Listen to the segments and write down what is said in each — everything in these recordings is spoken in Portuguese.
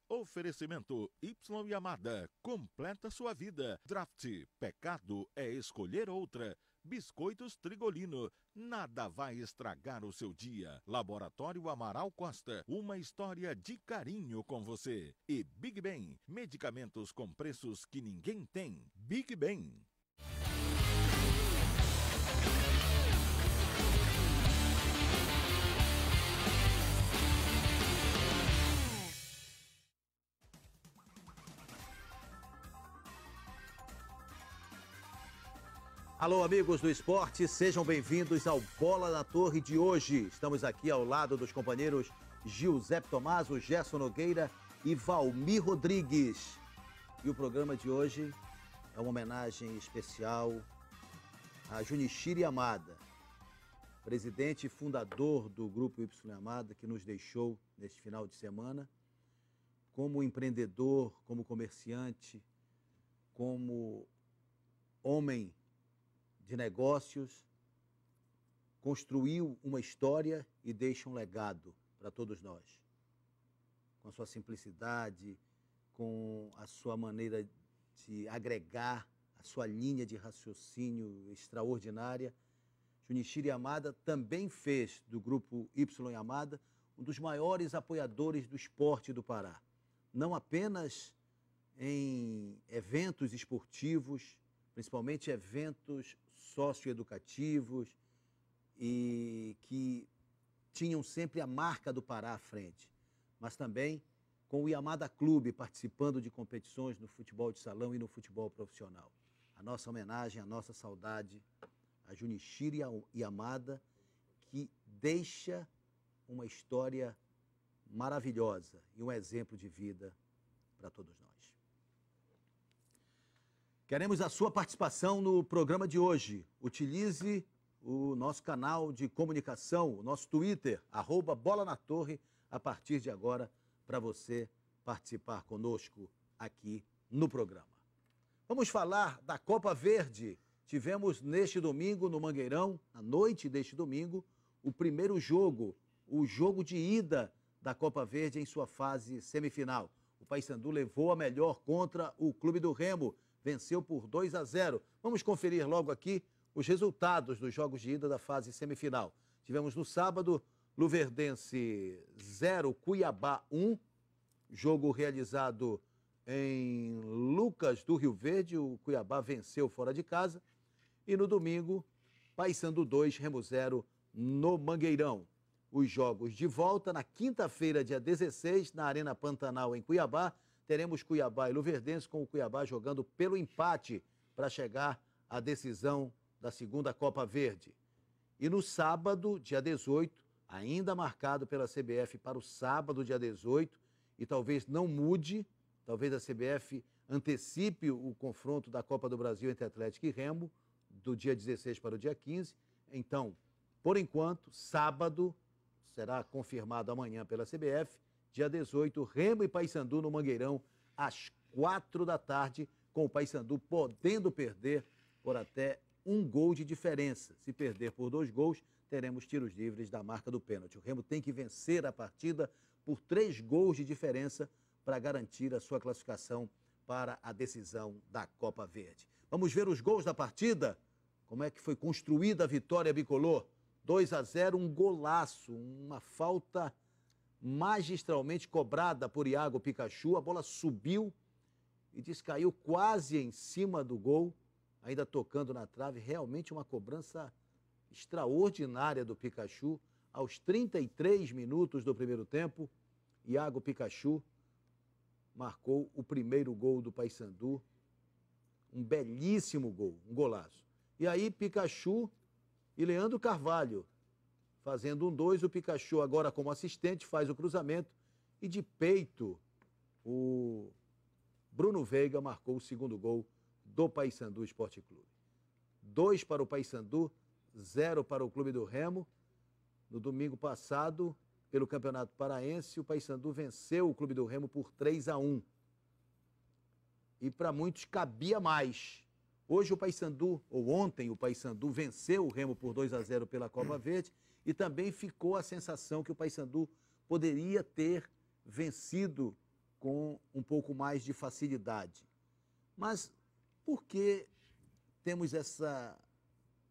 Oferecimento Y Yamada, completa sua vida. Draft, pecado é escolher outra. Biscoitos Trigolino, nada vai estragar o seu dia. Laboratório Amaral Costa, uma história de carinho com você. E Big Ben, medicamentos com preços que ninguém tem. Big Ben. Alô, amigos do esporte, sejam bem-vindos ao Bola na Torre de hoje. Estamos aqui ao lado dos companheiros Giuseppe Tommaso, Gerson Nogueira e Valmir Rodrigues. E o programa de hoje é uma homenagem especial a Junichiro Yamada, presidente e fundador do Grupo Y Yamada, que nos deixou neste final de semana. Como empreendedor, como comerciante, como homem de negócios, construiu uma história e deixa um legado para todos nós. Com a sua simplicidade, com a sua maneira de agregar, a sua linha de raciocínio extraordinária, Junichiro Yamada também fez do Grupo Y Yamada um dos maiores apoiadores do esporte do Pará. Não apenas em eventos esportivos, principalmente eventos socioeducativos e que tinham sempre a marca do Pará à frente, mas também com o Yamada Clube participando de competições no futebol de salão e no futebol profissional. A nossa homenagem, a nossa saudade a Junichiro Yamada, que deixa uma história maravilhosa e um exemplo de vida para todos nós. Queremos a sua participação no programa de hoje. Utilize o nosso canal de comunicação, o nosso Twitter, @BolaNaTorre, a partir de agora, para você participar conosco aqui no programa. Vamos falar da Copa Verde. Tivemos neste domingo, no Mangueirão, à noite deste domingo, o primeiro jogo, o jogo de ida da Copa Verde em sua fase semifinal. O Paysandu levou a melhor contra o Clube do Remo, venceu por 2-0. Vamos conferir logo aqui os resultados dos jogos de ida da fase semifinal. Tivemos no sábado, Luverdense 0, Cuiabá 1, jogo realizado em Lucas do Rio Verde, o Cuiabá venceu fora de casa. E no domingo, Paysandu 2, Remo 0, no Mangueirão. Os jogos de volta na quinta-feira, dia 16, na Arena Pantanal, em Cuiabá. Teremos Cuiabá e Luverdense, com o Cuiabá jogando pelo empate para chegar à decisão da segunda Copa Verde. E no sábado, dia 18, ainda marcado pela CBF para o sábado, dia 18, e talvez não mude, talvez a CBF antecipe o confronto da Copa do Brasil entre Atlético e Remo, do dia 16 para o dia 15. Então, por enquanto, sábado, será confirmado amanhã pela CBF, dia 18, Remo e Paysandu no Mangueirão, às 4 da tarde, com o Paysandu podendo perder por até 1 gol de diferença. Se perder por 2 gols, teremos tiros livres da marca do pênalti. O Remo tem que vencer a partida por 3 gols de diferença para garantir a sua classificação para a decisão da Copa Verde. Vamos ver os gols da partida? Como é que foi construída a vitória bicolor? 2-0, um golaço, uma falta magistralmente cobrada por Iago Pikachu. A bola subiu e descaiu quase em cima do gol, ainda tocando na trave. Realmente uma cobrança extraordinária do Pikachu. Aos 33 minutos do primeiro tempo, Iago Pikachu marcou o primeiro gol do Paysandu. Um belíssimo gol, um golaço. E aí Pikachu e Leandro Carvalho fazendo 1-2, o Pikachu agora como assistente faz o cruzamento e de peito o Bruno Veiga marcou o segundo gol do Paysandu Esporte Clube. 2 para o Paysandu, 0 para o Clube do Remo. No domingo passado, pelo Campeonato Paraense, o Paysandu venceu o Clube do Remo por 3-1. E para muitos cabia mais. Hoje o Paysandu, ou ontem o Paysandu venceu o Remo por 2-0 pela Copa Verde e também ficou a sensação que o Paysandu poderia ter vencido com um pouco mais de facilidade. Mas por que temos essa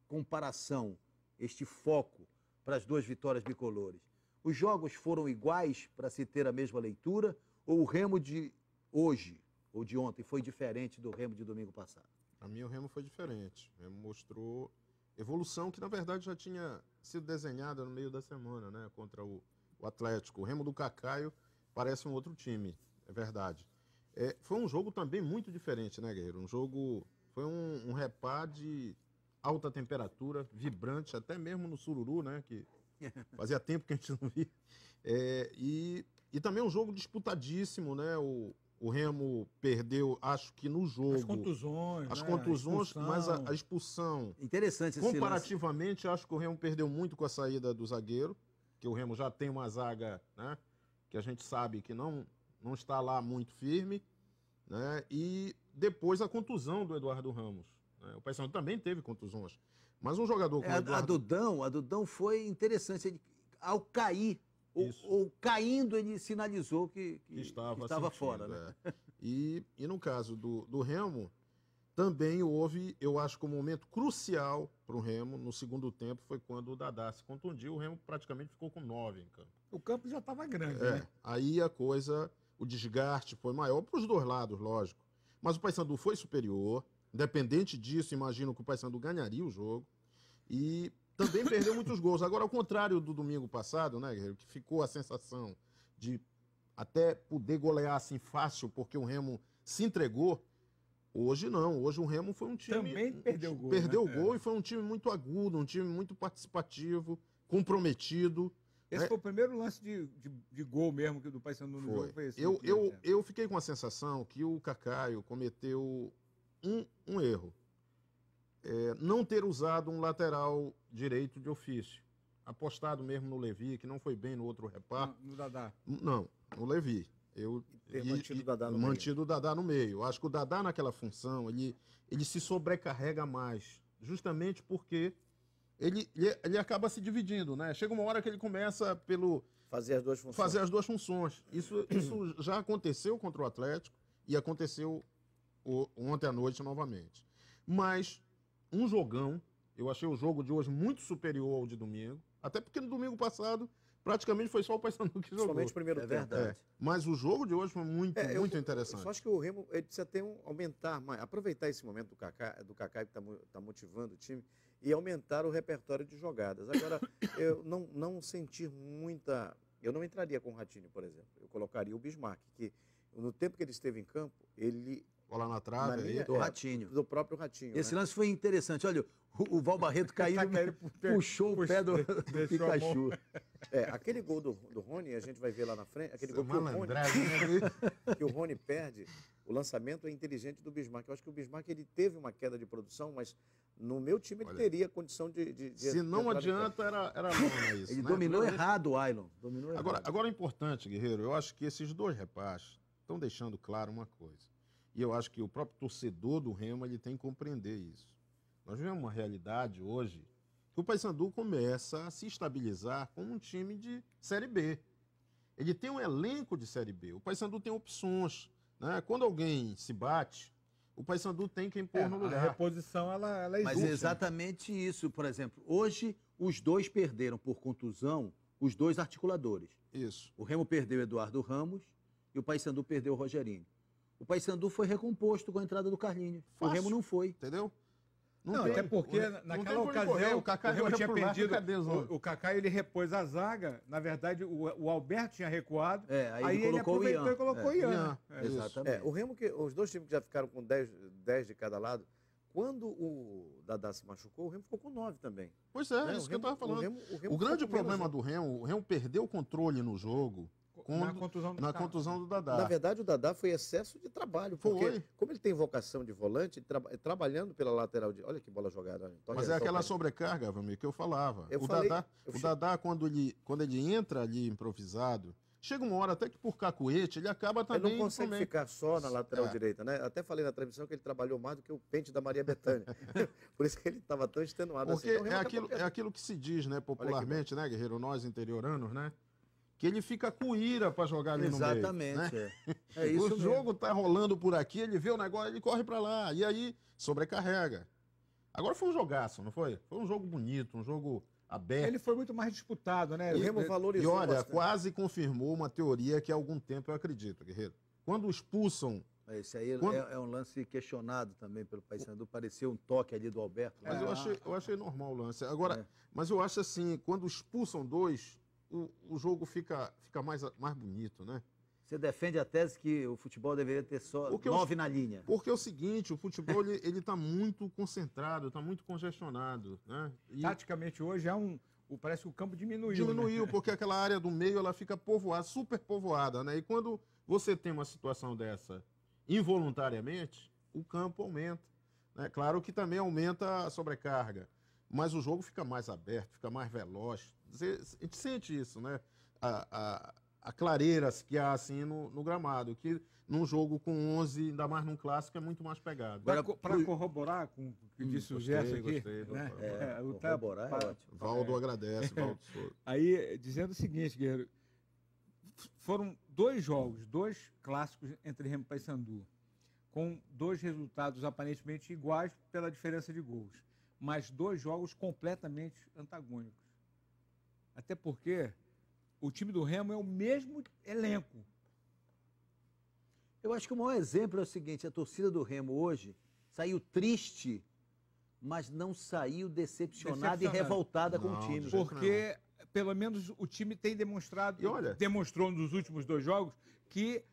comparação, este foco para as duas vitórias bicolores? Os jogos foram iguais para se ter a mesma leitura ou o Remo de hoje ou de ontem foi diferente do Remo de domingo passado? Para mim, o Remo foi diferente. O Remo mostrou evolução que, na verdade, já tinha sido desenhada no meio da semana, né, contra o Atlético. O Remo do Cacaio parece um outro time, é verdade. Foi um jogo também muito diferente, né, Guerreiro? Foi um repá de alta temperatura, vibrante, até mesmo no Sururu, né, que fazia tempo que a gente não via. E também um jogo disputadíssimo, né? O Remo perdeu, acho que no jogo. As contusões, mas a expulsão. Interessante esse comparativamente, acho que o Remo perdeu muito com a saída do zagueiro, que o Remo já tem uma zaga, né? Que a gente sabe que não está lá muito firme, né? E depois a contusão do Eduardo Ramos. Né? O Paysandu também teve contusões. Mas um jogador como a Dudão foi interessante. Ele, ao cair, ou caindo, ele sinalizou que estava fora. Né? E no caso do Remo, também houve, eu acho que um momento crucial para o Remo, no segundo tempo, foi quando o Dadá se contundiu. O Remo praticamente ficou com 9 em campo. O campo já estava grande, né? Aí o desgaste foi maior para os dois lados, lógico. Mas o Paysandu foi superior. Independente disso, imagino que o Paysandu ganharia o jogo. E também perdeu muitos gols. Agora, ao contrário do domingo passado, né, Guerreiro, que ficou a sensação de até poder golear assim fácil, porque o Remo se entregou. Hoje não. Hoje o Remo foi um time... Também perdeu o gol. Perdeu o gol e foi um time muito agudo, um time muito participativo, comprometido. Esse foi o primeiro lance de gol mesmo que do Paysandu no jogo. Foi esse, eu fiquei com a sensação que o Cacaio cometeu um erro. Não ter usado um lateral direito de ofício. Apostado mesmo no Levi, que não foi bem no outro reparto. No Dadá. Não, no Levi. Mantido o Dadá no meio. Acho que o Dadá naquela função, ele se sobrecarrega mais. Justamente porque ele acaba se dividindo, né? Chega uma hora que ele começa pelo... Fazer as duas funções. Isso já aconteceu contra o Atlético e aconteceu ontem à noite novamente. Mas um jogão, eu achei o jogo de hoje muito superior ao de domingo, até porque no domingo passado praticamente foi só o Paysandu que jogou. Somente o primeiro tempo. Verdade. Mas o jogo de hoje foi muito interessante. Eu só acho que o Remo precisa aumentar mais, aproveitar esse momento do Kaká que está motivando o time e aumentar o repertório de jogadas. Agora, eu não sentir muita... Eu não entraria com o Ratinho, por exemplo. Eu colocaria o Bismarck, que no tempo que ele esteve em campo, ele... Bola na trave, do Ratinho. Do próprio Ratinho. Esse lance foi interessante. Olha, o Val Barreto caiu puxou o pé do Pikachu. Aquele gol do Rony, a gente vai ver lá na frente, aquele gol que o Rony perde, o lançamento é inteligente do Bismarck. Eu acho que o Bismarck ele teve uma queda de produção, mas no meu time ele teria condição de se não adianta, era lona isso. Ele dominou errado o Ailon. Agora é importante, Guerreiro, eu acho que esses dois repasses estão deixando claro uma coisa. E eu acho que o próprio torcedor do Remo ele tem que compreender isso. Nós vivemos uma realidade hoje que o Paysandu começa a se estabilizar como um time de Série B. Ele tem um elenco de Série B. O Paysandu tem opções. Né? Quando alguém se bate, o Paysandu tem quem pôr no lugar. A reposição, ela existe. Mas é exatamente isso. Por exemplo, hoje os dois perderam por contusão os dois articuladores. Isso. O Remo perdeu o Eduardo Ramos e o Paysandu perdeu o Rogerinho. O Paysandu foi recomposto com a entrada do Carlinhos. O Remo não foi. Entendeu? Não, até porque naquela ocasião o Remo tinha perdido. O Kaká ele repôs a zaga. Na verdade, o Alberto tinha recuado. Aí ele aproveitou e colocou o Ian. Exatamente. O Remo, os dois times que já ficaram com 10 de cada lado, quando o Dadá se machucou, o Remo ficou com 9 também. Pois é, isso que eu estava falando. O grande problema do Remo, o Remo perdeu o controle no jogo. Na contusão do Dadá. Na verdade, o Dadá foi excesso de trabalho. Porque, como ele tem vocação de volante, trabalhando pela lateral de... Olha que bola jogada. Mas é aquela sobrecarga, amigo, que eu falava. O Dadá, quando ele entra ali improvisado, chega uma hora até que por cacuete, ele acaba também... Ele não consegue ficar só na lateral direita, né? Até falei na transmissão que ele trabalhou mais do que o pente da Maria Bethânia. Por isso que ele estava tão extenuado. Porque assim. Então, é aquilo que se diz, né, popularmente, né, Guerreiro? Nós, interioranos, né? que ele fica com ira para jogar ali no meio. Exatamente, né? é isso O mesmo. jogo tá rolando por aqui, ele vê o negócio, ele corre para lá, e aí sobrecarrega. Agora foi um jogaço, não foi? Foi um jogo bonito, um jogo aberto. Ele foi muito mais disputado, né? O Remo E valorizou olha, bastante. quase confirmou uma teoria que há algum tempo eu acredito, Guerreiro. Quando expulsam... Esse aí Quando- é um lance questionado também pelo Paysandu. Pareceu um toque ali do Alberto. Mas eu achei normal o lance. Agora, É. mas eu acho assim, quando expulsam dois, o jogo fica mais bonito, né? Você defende a tese que o futebol deveria ter só Porque 9 na linha. Porque é o seguinte, o futebol ele tá muito concentrado, tá muito congestionado, né? E Taticamente hoje parece que o campo diminuiu. diminuiu, né? porque aquela área do meio ela fica povoada, super povoada, né? E quando você tem uma situação dessa involuntariamente, o campo aumenta, né? Claro que também aumenta a sobrecarga, mas o jogo fica mais aberto, fica mais veloz. A gente sente isso, né? A clareira que há assim no gramado, que num jogo com 11, ainda mais num clássico, é muito mais pegado. Para corroborar com o que disse o Gerson aqui, gostei, né? doutor. Corroborar é ótimo. Valdo agradece, Valdo Souza. Aí, dizendo o seguinte, Guerreiro, foram 2 jogos, 2 clássicos entre Remo e Paysandu, com 2 resultados aparentemente iguais pela diferença de gols, mas 2 jogos completamente antagônicos. Até porque o time do Remo é o mesmo elenco. Eu acho que o maior exemplo é o seguinte: a torcida do Remo hoje saiu triste, mas não saiu decepcionada e revoltada com o Não, time. de jeito Porque, pelo menos, o time tem demonstrado, E olha- demonstrou nos últimos 2 jogos, que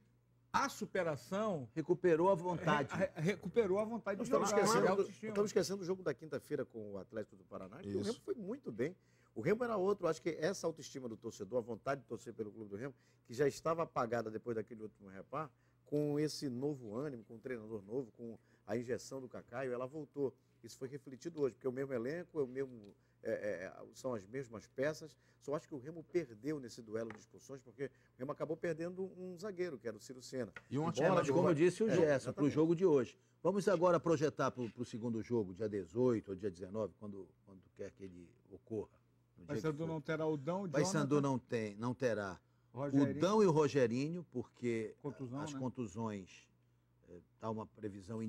a superação Recuperou a vontade. recuperou a vontade de Nós jogar. estamos esquecendo do jogo da quinta-feira com o Atlético do Paraná, que o Isso. Remo foi muito bem. O Remo era outro, acho que essa autoestima do torcedor, a vontade de torcer pelo clube do Remo, que já estava apagada depois daquele último repar, com esse novo ânimo, com um treinador novo, com a injeção do Cacaio, ela voltou. Isso foi refletido hoje, porque é o mesmo elenco, são as mesmas peças. Só acho que o Remo perdeu nesse duelo de expulsões, porque o Remo acabou perdendo um zagueiro, que era o Ciro Sena. E uma Embora Mas como disse o Gerson, para o exatamente. jogo de hoje. Vamos agora projetar para o segundo jogo, dia 18 ou dia 19, quando quer que ele ocorra. no dia que Paysandu for. não terá o Dão, o Paysandu Jonathan, não terá o Rogerinho, Dão e o Rogerinho, porque contusão, as né? contusões, há uma previsão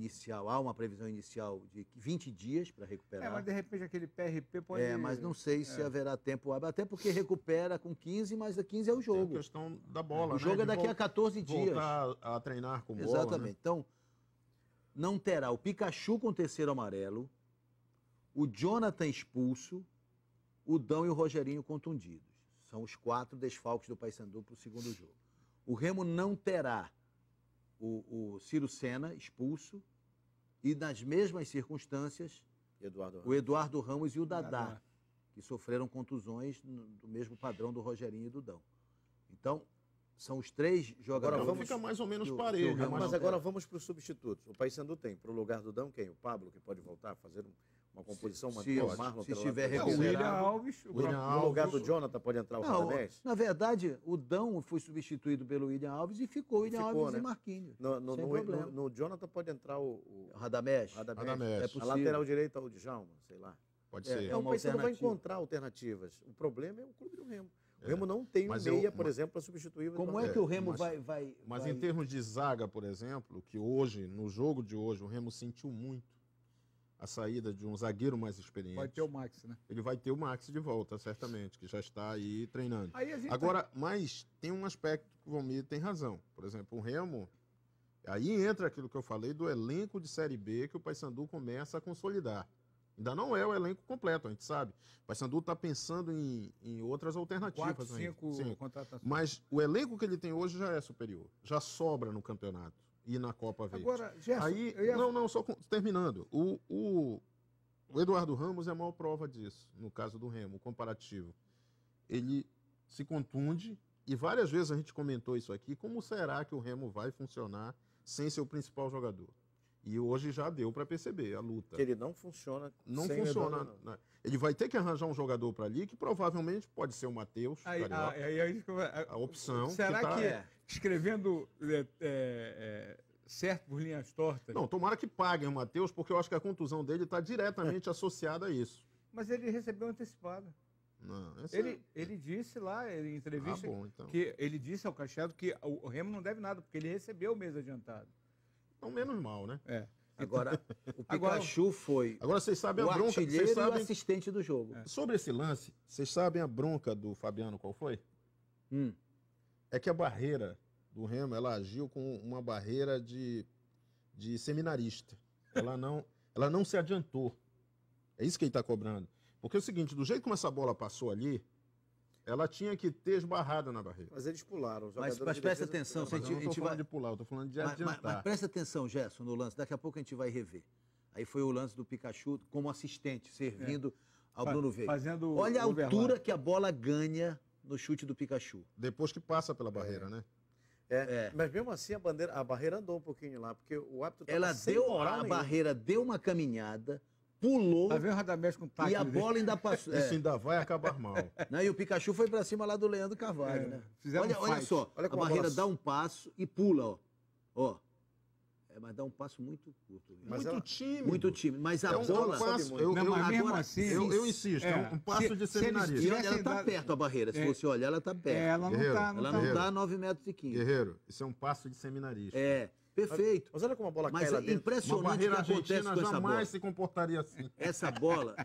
inicial de 20 dias para recuperar. mas de repente aquele PRP pode... Mas não sei se haverá tempo hábil, até porque recupera com 15, mas a 15 é o Tem a jogo. questão da bola, O né? jogo é De daqui a 14 dias. voltar a treinar com bola. Exatamente. Né? Então, não terá o Pikachu com o terceiro amarelo, o Jonathan expulso, o Dão e o Rogerinho contundidos. São os 4 desfalques do Paysandu para o segundo jogo. O Remo não terá o Ciro Sena expulso e, nas mesmas circunstâncias, Eduardo o Eduardo Ramos e o Dadá, Dadá. que sofreram contusões do mesmo padrão do Rogerinho e do Dão. Então, são os 3 jogadores. Agora vamos- Fica mais ou menos que o parelho. Remo mas Mas não agora tem. vamos para os substitutos. O Paysandu tem, para o lugar do Dão, quem? O Pablo, que pode voltar a fazer uma composição, manter o Marlon se pela estiver lateral. O William recuperado. Alves, o William próprio- No lugar do Alves. Jonathan pode entrar o Não, Radamés? na verdade, o Dão foi substituído pelo William Alves e ficou o William Ficou, Alves né? e Marquinhos. No sem problema. no Jonathan pode entrar o O Radamés. Radamés. Radamés. É A possível. lateral direita ou o Djalma, sei lá. Pode É, ser. Então o uma Paysandu vai alternativa. encontrar alternativas. O problema é o clube do Remo. O Remo não tem um Mas meia, eu- por exemplo, para substituir o Como Eduardo é que o Remo mas- vai... Mas vai- em termos de zaga, por exemplo, que hoje, no jogo de hoje, o Remo sentiu muito a saída de um zagueiro mais experiente. Pode ter o Max, né? Ele vai ter o Max de volta, certamente, que já está aí treinando. Aí a gente Agora, mas tem um aspecto que o Valmir tem razão. Por exemplo, o Remo, aí entra aquilo que eu falei do elenco de Série B que o Paysandu começa a consolidar. Ainda não é o elenco completo, a gente sabe. O Paysandu está pensando em outras alternativas 4, ainda. 5 Sim. contratações. Mas o elenco que ele tem hoje já é superior. Já sobra no campeonato e na Copa Verde. Agora, Gerson, Aí, eu ia... terminando. O Eduardo Ramos é a maior prova disso, no caso do Remo, o comparativo. Ele se contunde, e várias vezes a gente comentou isso aqui, como será que o Remo vai funcionar sem seu principal jogador? E hoje já deu para perceber a luta. Que ele não funciona Não sem o funciona. Eduardo, não. Né? Ele vai ter que arranjar um jogador para ali, que provavelmente pode ser o Matheus, Carioca, a opção. Será tá- que escrevendo certo por linhas tortas? Não, tomara que paguem o Matheus, porque eu acho que a contusão dele está diretamente associada a isso. Mas ele recebeu antecipado. Não, esse Ele disse lá em entrevista bom, então. que ele disse ao Cachado que o Remo não deve nada, porque ele recebeu o mês adiantado. Então, menos mal, né? É. Agora, o Pikachu foi Agora vocês sabem o a bronca. artilheiro Vocês e o sabem, assistente do jogo. sobre esse lance, vocês sabem a bronca do Fabiano qual foi? Hum. É que a barreira do Remo, ela agiu com uma barreira de seminarista. Ela não se adiantou. É isso que ele está cobrando. Porque é o seguinte, do jeito como essa bola passou ali, ela tinha que ter esbarrado na barreira. Mas eles pularam. Os Mas jogadores de presta defesa atenção, pularam. Mas eu não a estou gente falando vai- de pular, eu estou falando de Mas adiantar. presta atenção, Gerson, no lance. Daqui a pouco a gente vai rever. Aí foi o lance do Pikachu como assistente, servindo ao Bruno Veiga. Fazendo Olha a overlap. altura que a bola ganha no chute do Pikachu. Depois que passa pela barreira, né? Mas mesmo assim a barreira andou um pouquinho lá, porque o árbitro estava Ela sem deu, moral a nenhuma. barreira deu uma caminhada, pulou Tá vendo o Radamés com o e taco a bola ainda passou. Isso ainda vai acabar mal. Né? E o Pikachu foi pra cima lá do Leandro Carvalho, né? Fizeram Olha, um olha fight. só, Olha a como a barreira bola- dá um passo e pula, ó. Mas dá um passo muito curto. Né? Mas Muito ela- tímido. Muito tímido. Mas a É um bola. passo. Sobe Eu, Não, eu- mas mesmo agora, assim... eu insisto, é um passo de se eles seminarista. E olha, tivessem ela tá dado- perto a barreira. Se É. você olhar, ela tá perto. Ela não Guerreiro, tá... Não Ela tá. não dá 9,15 m. Guerreiro, isso é um passo de seminarista. É, perfeito. Mas olha como a bola Mas cai lá é dentro. Uma impressionante o que barreira acontece argentina com essa bola. jamais se comportaria assim. Essa bola,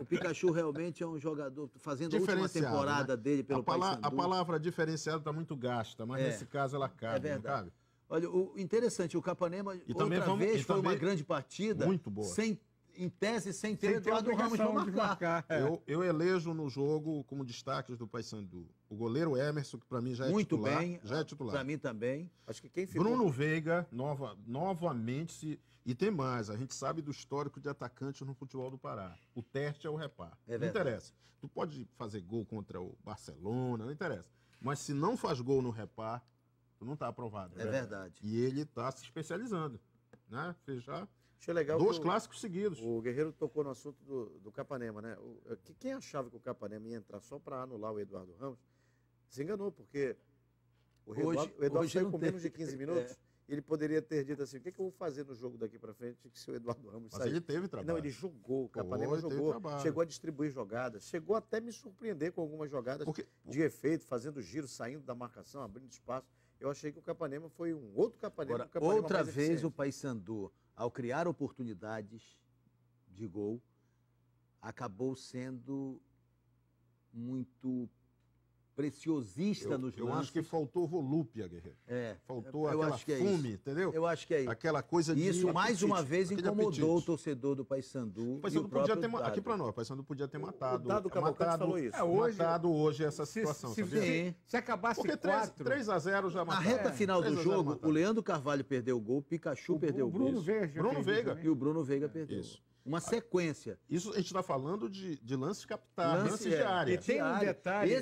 o Pikachu realmente é um jogador fazendo a última Diferenciado, temporada né? dele pelo A Paysandu. palavra diferenciado está muito gasta, mas É. nesse caso ela cabe, É verdade. não cabe? Olha, o interessante, o Capanema E também outra vamos- vez e foi uma também- grande partida. Muito boa. Em tese, sem Sem ter ter Eduardo Ramos para obrigação de marcar. marcar. Eu elejo no jogo como destaques do Paysandu o goleiro Emerson, que para mim já é Muito titular. bem. Já é titular. Para mim também. Acho que quem ficou... Bruno Veiga, novamente, e tem mais, a gente sabe do histórico de atacantes no futebol do Pará. O teste é o repar. É não verdade. interessa. Tu pode fazer gol contra o Barcelona, não interessa. Mas se não faz gol no repar, tu não está aprovado. É verdade. E ele está se especializando. Né? Fez já Achei legal 2 que clássicos seguidos. o Guerreiro tocou no assunto do Capanema, né? Quem achava que o Capanema ia entrar só para anular o Eduardo Ramos, se enganou, porque o Eduardo hoje saiu não com tem. menos de 15 minutos. E ele poderia ter dito assim, o que eu vou fazer no jogo daqui para frente que se o Eduardo Ramos Mas sair? ele teve trabalho. Não, ele jogou, o Capanema Ele teve jogou, trabalho. chegou a distribuir jogadas, chegou até a me surpreender com algumas jogadas Porque- de efeito, fazendo giro, saindo da marcação, abrindo espaço. Eu achei que o Capanema foi um outro Capanema. Agora, um Capanema outra mais vez o eficiente. Paysandu, ao criar oportunidades de gol, acabou sendo muito preciosista nos Eu lances. acho que faltou volúpia, Guerreiro. Faltou eu aquela acho que é fome, isso. entendeu? Eu acho que é isso. Aquela coisa de E isso, mais apetite, uma vez, aquele incomodou o apetite. torcedor do Paysandu. O Paysandu e o podia próprio ter Dado. aqui para nós, o Paysandu podia ter matado. Dado Cavalcante falou isso. Matado hoje essa situação, sabia? Sim. Se acabasse Porque 4... 3-0 já Na mataram. reta final do 3 a 0 jogo, mataram. o Leandro Carvalho perdeu o gol, o Pikachu perdeu o gol. Bruno Veiga. Bruno Veiga. E o Bruno Veiga perdeu. Isso. Uma sequência. Isso a gente está falando de lances captados, Lance, lances de é. área. E tem um Diário. detalhe-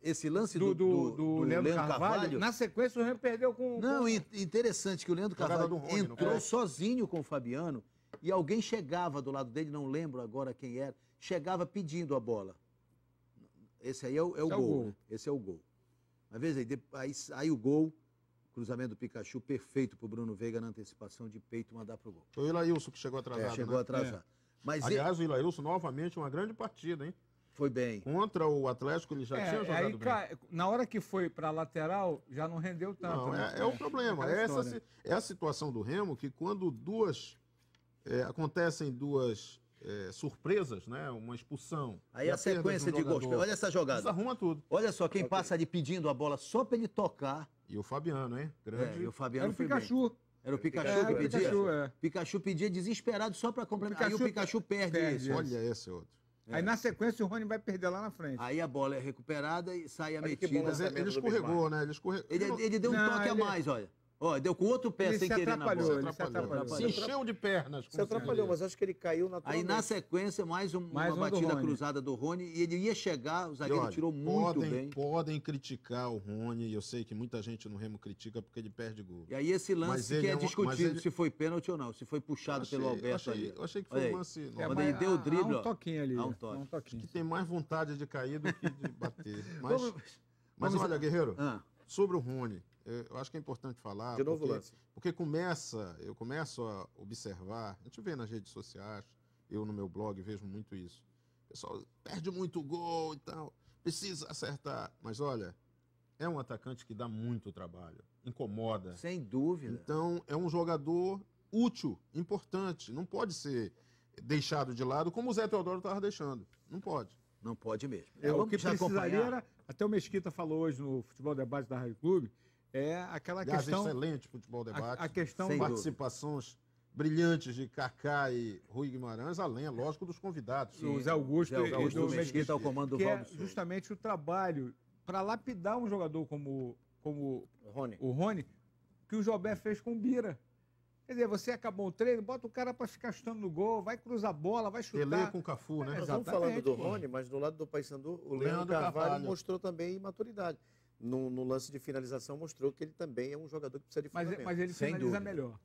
Esse lance do do Leandro Carvalho, na sequência o Remo perdeu com... Não, interessante que o Leandro Jogada Carvalho do Rony, não entrou foi? sozinho com o Fabiano e alguém chegava do lado dele, não lembro agora quem era, chegava pedindo a bola. Esse aí é o gol. Né? Esse é o gol. Uma vez aí o gol, cruzamento do Pikachu perfeito para o Bruno Veiga na antecipação de peito mandar pro gol. Foi o Ilailson que chegou atrasado, Chegou né? atrasado. Mas Aliás, o Ilailson, novamente, uma grande partida, hein? foi bem. Contra o Atlético, ele já tinha jogado aí, bem. na hora que foi para lateral, já não rendeu tanto. Não, né? é o problema. Aquela Essa história. é a situação do Remo, que quando acontecem duas surpresas, né? Uma expulsão. Aí e a perda sequência um de gols. jogador, Olha essa jogada. desarruma tudo. Olha só, quem passa ali pedindo a bola só para ele tocar. E o Fabiano, hein? Grande. E o Fabiano Era o foi bem. Pikachu. Era o Pikachu É, que o pedia. Pikachu, Pikachu pedia desesperado só para complementar. Aí o Pikachu perde perde. isso. Olha esse outro. Aí na sequência o Rony vai perder lá na frente. Aí a bola é recuperada e sai a Olha que metida. bom Mas ele lançamento do escorregou, né? Ele escorregou. Ele deu um Não, toque a ele- mais, olha. Ó, deu com outro pé Ele sem se querer na atrapalhou, bola. ele se atrapalhou. Se encheu de pernas. Se atrapalhou, mas acho que ele caiu Aí naturalmente. na sequência, mais uma do batida Rony. cruzada do Rony e ele ia chegar, o zagueiro tirou muito bem. Podem criticar o Rony, e eu sei que muita gente no Remo critica porque ele perde gol. E aí esse Mas lance ele que é é um- mas discutido ele- se foi pênalti ou não, se foi puxado pelo Alberto ali. Eu achei que Olha foi aí. um lance Quando mas ele deu o drible, há ó. um toquinho ali. Há um toque. Há um toquinho. que tem mais vontade de cair do que de bater. Mas, Vamos- olha, Guerreiro, Ah, sobre o Rony, eu acho que é importante falar. De novo o lance. Porque eu começo a observar, a gente vê nas redes sociais, eu no meu blog vejo muito isso. O pessoal perde muito gol e tal, precisa acertar. Mas olha, é um atacante que dá muito trabalho, incomoda. Sem dúvida. Então, é um jogador útil, importante. Não pode ser deixado de lado como o Zé Teodoro estava deixando. Não pode. Não pode mesmo. O que precisaria era, até o Mesquita falou hoje no Futebol Debate da Rádio Clube, é aquela Aliás, questão... excelente Futebol Debate. A questão... Sem participações brilhantes de Kaká e Rui Guimarães, além, é lógico, dos convidados. O Zé Augusto e do Mesquita ao comando do que Valdo é Souza. justamente o trabalho para lapidar um jogador como o Rony, que o Jobé fez com o Bira. Quer dizer, você acabou o treino, bota o cara para ficar chutando no gol, vai cruzar a bola, vai chutar. Pelé com o Cafu, né? Nós estamos falando do Rony, mas do lado do Paysandu, o Leandro Carvalho mostrou também maturidade. No lance de finalização mostrou que ele também é um jogador que precisa de fundamento. Mas ele finaliza melhor.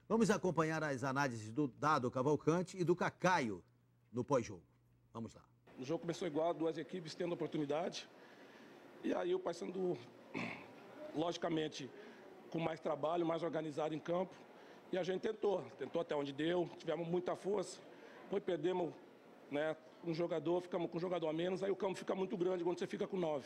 Vamos acompanhar as análises do Dado Cavalcante e do Cacaio no pós-jogo. Vamos lá. O jogo começou igual, duas equipes tendo oportunidade. E aí o Paysandu, logicamente, com mais trabalho, mais organizado em campo. E a gente tentou até onde deu, tivemos muita força. Depois perdemos, né, um jogador, ficamos com um jogador a menos, aí o campo fica muito grande quando você fica com 9.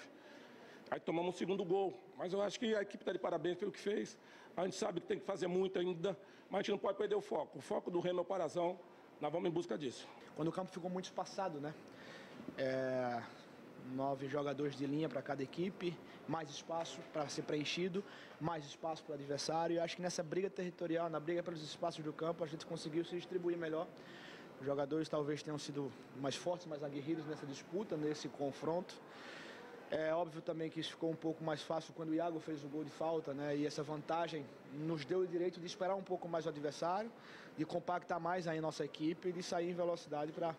Aí tomamos o segundo gol, mas eu acho que a equipe está de parabéns pelo que fez. A gente sabe que tem que fazer muito ainda, mas a gente não pode perder o foco. O foco do Remo é o Parazão, nós vamos em busca disso. Quando o campo ficou muito espaçado, né? 9 jogadores de linha para cada equipe, mais espaço para ser preenchido, mais espaço para o adversário. E acho que nessa briga territorial, na briga pelos espaços do campo, a gente conseguiu se distribuir melhor. Os jogadores talvez tenham sido mais fortes, mais aguerridos nessa disputa, nesse confronto. É óbvio também que isso ficou um pouco mais fácil quando o Iago fez o gol de falta, né? E essa vantagem nos deu o direito de esperar um pouco mais o adversário, de compactar mais aí a nossa equipe e de sair em velocidade para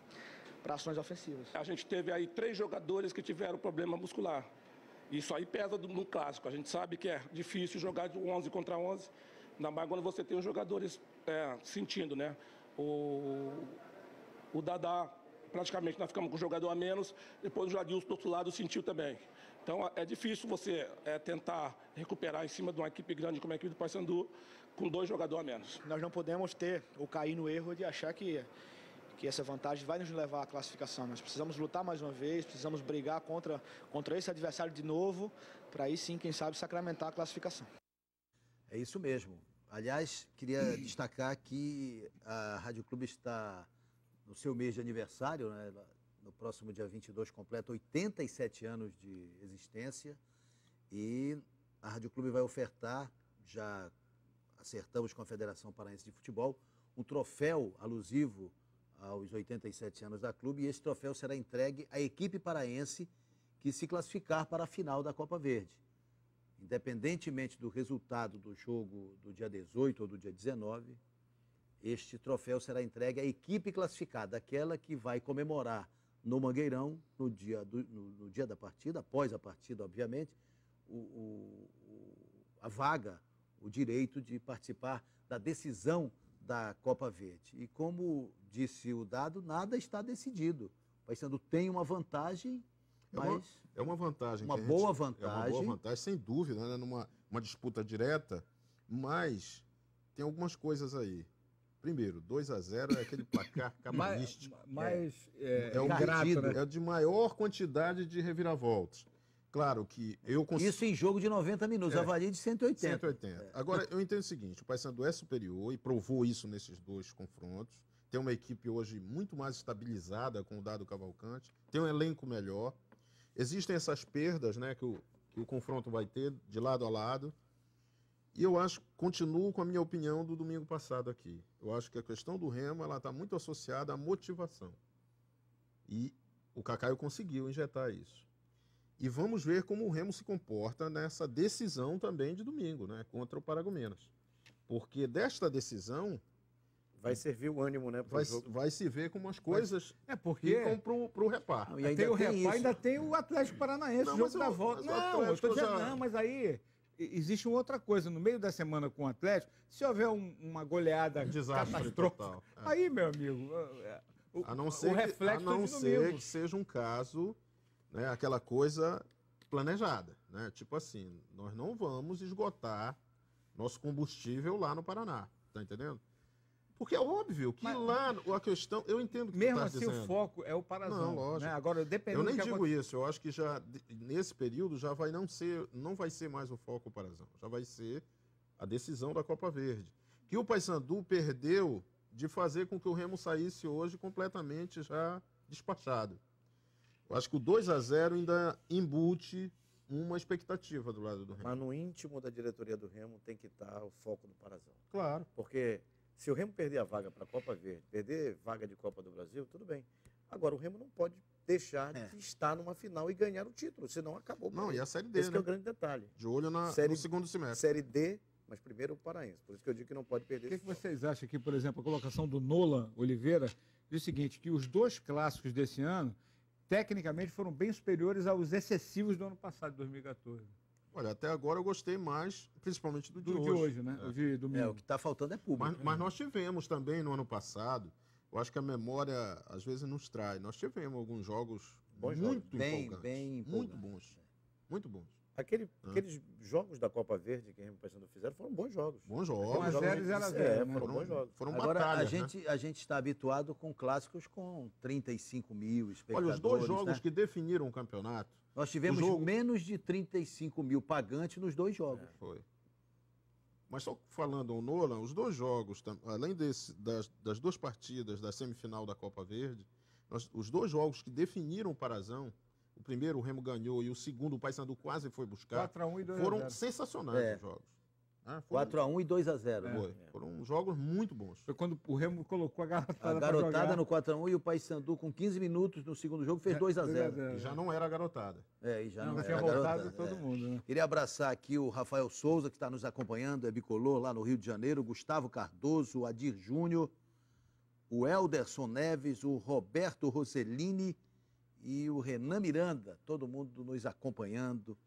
ações ofensivas. A gente teve aí 3 jogadores que tiveram problema muscular. Isso aí pesa no clássico. A gente sabe que é difícil jogar de 11 contra 11, ainda mais quando você tem os jogadores sentindo, né? O Dadá, praticamente nós ficamos com o jogador a menos, depois o Jadilson do outro lado sentiu também. Então é difícil você tentar recuperar em cima de uma equipe grande como a equipe do Paysandu com 2 jogadores a menos. Nós não podemos cair no erro de achar que essa vantagem vai nos levar à classificação. Nós precisamos lutar mais uma vez, precisamos brigar contra esse adversário de novo, para aí sim, quem sabe, sacramentar a classificação. É isso mesmo. Aliás, queria destacar que a Rádio Clube está no seu mês de aniversário, né? No próximo dia 22 completa 87 anos de existência e a Rádio Clube vai ofertar, já acertamos com a Federação Paraense de Futebol, um troféu alusivo aos 87 anos da clube, e esse troféu será entregue à equipe paraense que se classificar para a final da Copa Verde. Independentemente do resultado do jogo do dia 18 ou do dia 19, este troféu será entregue à equipe classificada, aquela que vai comemorar no Mangueirão, no dia da partida, após a partida, obviamente, a vaga, o direito de participar da decisão da Copa Verde. E como disse o Dado, nada está decidido. O Paysandu tem uma vantagem, mas... É uma vantagem. Uma boa vantagem. É uma boa vantagem, sem dúvida, né? Numa disputa direta, mas tem algumas coisas aí. Primeiro, 2-0 é aquele placar cabalístico. Ingrato, né? É de maior quantidade de reviravoltas. Claro que eu consigo... Isso em jogo de 90 minutos, avalia de 180. 180. Agora, eu entendo o seguinte, o Paysandu é superior e provou isso nesses 2 confrontos. Tem uma equipe hoje muito mais estabilizada com o Dado Cavalcante, tem um elenco melhor. Existem essas perdas, né, que o confronto vai ter de lado a lado. E eu continuo com a minha opinião do domingo passado aqui. Eu acho que a questão do Remo está muito associada à motivação. E o Cacaio conseguiu injetar isso. E vamos ver como o Remo se comporta nessa decisão também de domingo, né, contra o Paragominas. Porque desta decisão... Vai servir o ânimo, né? Vai se ver como as coisas ficam pro repar. E tem o repar, ainda tem o Atlético Paranaense, o jogo da volta. Não, eu estou dizendo, não, mas aí existe uma outra coisa. No meio da semana com o Atlético, se houver uma goleada catastrófica, aí, meu amigo, a não ser que seja um caso, né, aquela coisa planejada, né? Tipo assim, nós não vamos esgotar nosso combustível lá no Paraná, tá entendendo? Porque é óbvio que lá a questão... Eu entendo o que Mesmo tu tá assim, dizendo. o foco é o Parazão. Não, lógico. Né? Agora, dependendo Eu nem do que digo acontecer. isso. Eu acho que já, nesse período, já não vai ser mais o foco o Parazão. Já vai ser a decisão da Copa Verde. Que o Paysandu perdeu de fazer com que o Remo saísse hoje completamente já despachado. Eu acho que o 2-0 ainda embute uma expectativa do lado do Remo. Mas no íntimo da diretoria do Remo tem que estar o foco do Parazão. Claro. Porque se o Remo perder a vaga para a Copa Verde, perder vaga de Copa do Brasil, tudo bem. Agora, o Remo não pode deixar de estar numa final e ganhar o título, senão acabou. Não, e a Série D, Esse que é o grande detalhe. De olho no segundo semestre. Série D, mas primeiro o Paraense. Por isso que eu digo que não pode perder. O que vocês acham aqui, por exemplo, a colocação do Nolan Oliveira diz o seguinte, que os 2 clássicos desse ano, tecnicamente, foram bem superiores aos excessivos do ano passado, 2014. Olha, até agora eu gostei mais, principalmente do de hoje, né? O de domingo. O que está faltando é público. Mas nós tivemos também no ano passado, eu acho que a memória às vezes nos trai. Nós tivemos alguns jogos muito empolgantes. Bem muito bons. Muito bons. Aqueles jogos da Copa Verde que o Remo e Paysandu fizeram foram bons jogos. Bons jogos. 0-0, né? Foram bons jogos. Foram Agora, batalhas, a gente está habituado com clássicos com 35 mil espectadores. Olha, os 2 jogos né? que definiram o campeonato. Nós tivemos menos de 35 mil pagantes nos 2 jogos. Foi. Mas só falando ao Nolan, os 2 jogos, além das 2 partidas da semifinal da Copa Verde, os 2 jogos que definiram o Parazão, o primeiro o Remo ganhou e o segundo o Paysandu quase foi buscar, 4-1 e 2-0. foram sensacionais os jogos. 4-1 e 2-0. Foram jogos muito bons. Foi quando o Remo colocou a garotada. A garotada no 4-1 e o Paysandu com 15 minutos no segundo jogo fez 2-0. E já não era a garotada. E já não tinha era voltado garotada. todo mundo, né? Queria abraçar aqui o Rafael Souza, que está nos acompanhando, é bicolor lá no Rio de Janeiro, Gustavo Cardoso, o Adir Júnior, o Elderson Neves, o Roberto Rossellini e o Renan Miranda, todo mundo nos acompanhando,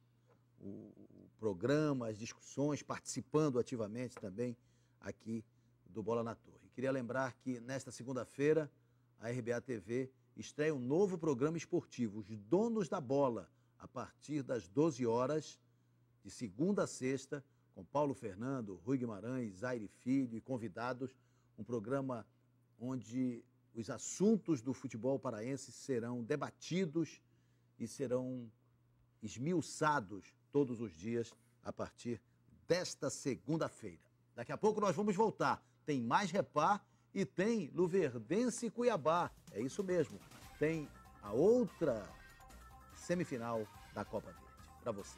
o programa, as discussões, participando ativamente também aqui do Bola na Torre. Queria lembrar que nesta segunda-feira a RBA TV estreia um novo programa esportivo, Os Donos da Bola, a partir das 12 horas, de segunda a sexta, com Paulo Fernando, Rui Guimarães, Zaire Filho e convidados, um programa onde os assuntos do futebol paraense serão debatidos e serão esmiuçados todos os dias a partir desta segunda-feira. Daqui a pouco nós vamos voltar. Tem mais Repá e tem Luverdense e Cuiabá. É isso mesmo. Tem a outra semifinal da Copa Verde. Para você.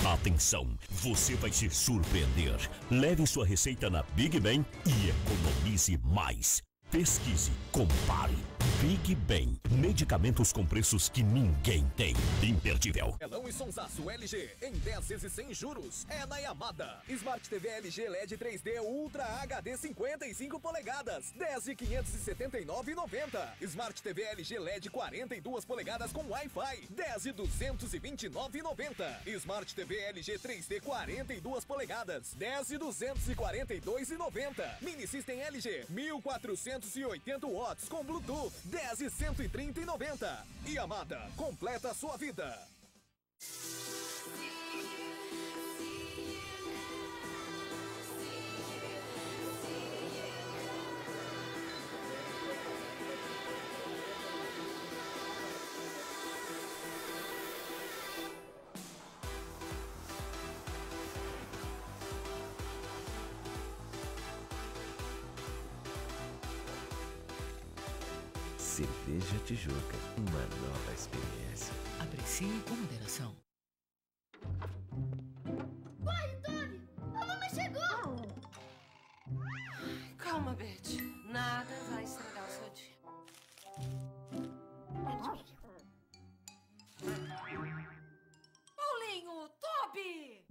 Atenção, você vai se surpreender. Leve sua receita na Big Ben e economize mais. Pesquise, compare. Big Ben. Medicamentos com preços que ninguém tem. Imperdível. Elão e Sonsaço LG em 10 vezes sem juros. É na Yamada. Smart TV LG LED 3D Ultra HD 55 polegadas. 10 de 579,90. Smart TV LG LED 42 polegadas com Wi-Fi. 10 de 229,90. Smart TV LG 3D 42 polegadas. 10 de 242,90. Mini System LG 1480 watts com Bluetooth. 10 e 130,90. Yamada, completa a sua vida. Cerveja Tijuca, uma nova experiência. Aprecie com moderação. Corre, Tony! A mamãe chegou! Calma, Beth. Nada vai estragar o seu dia. Paulinho, Toby!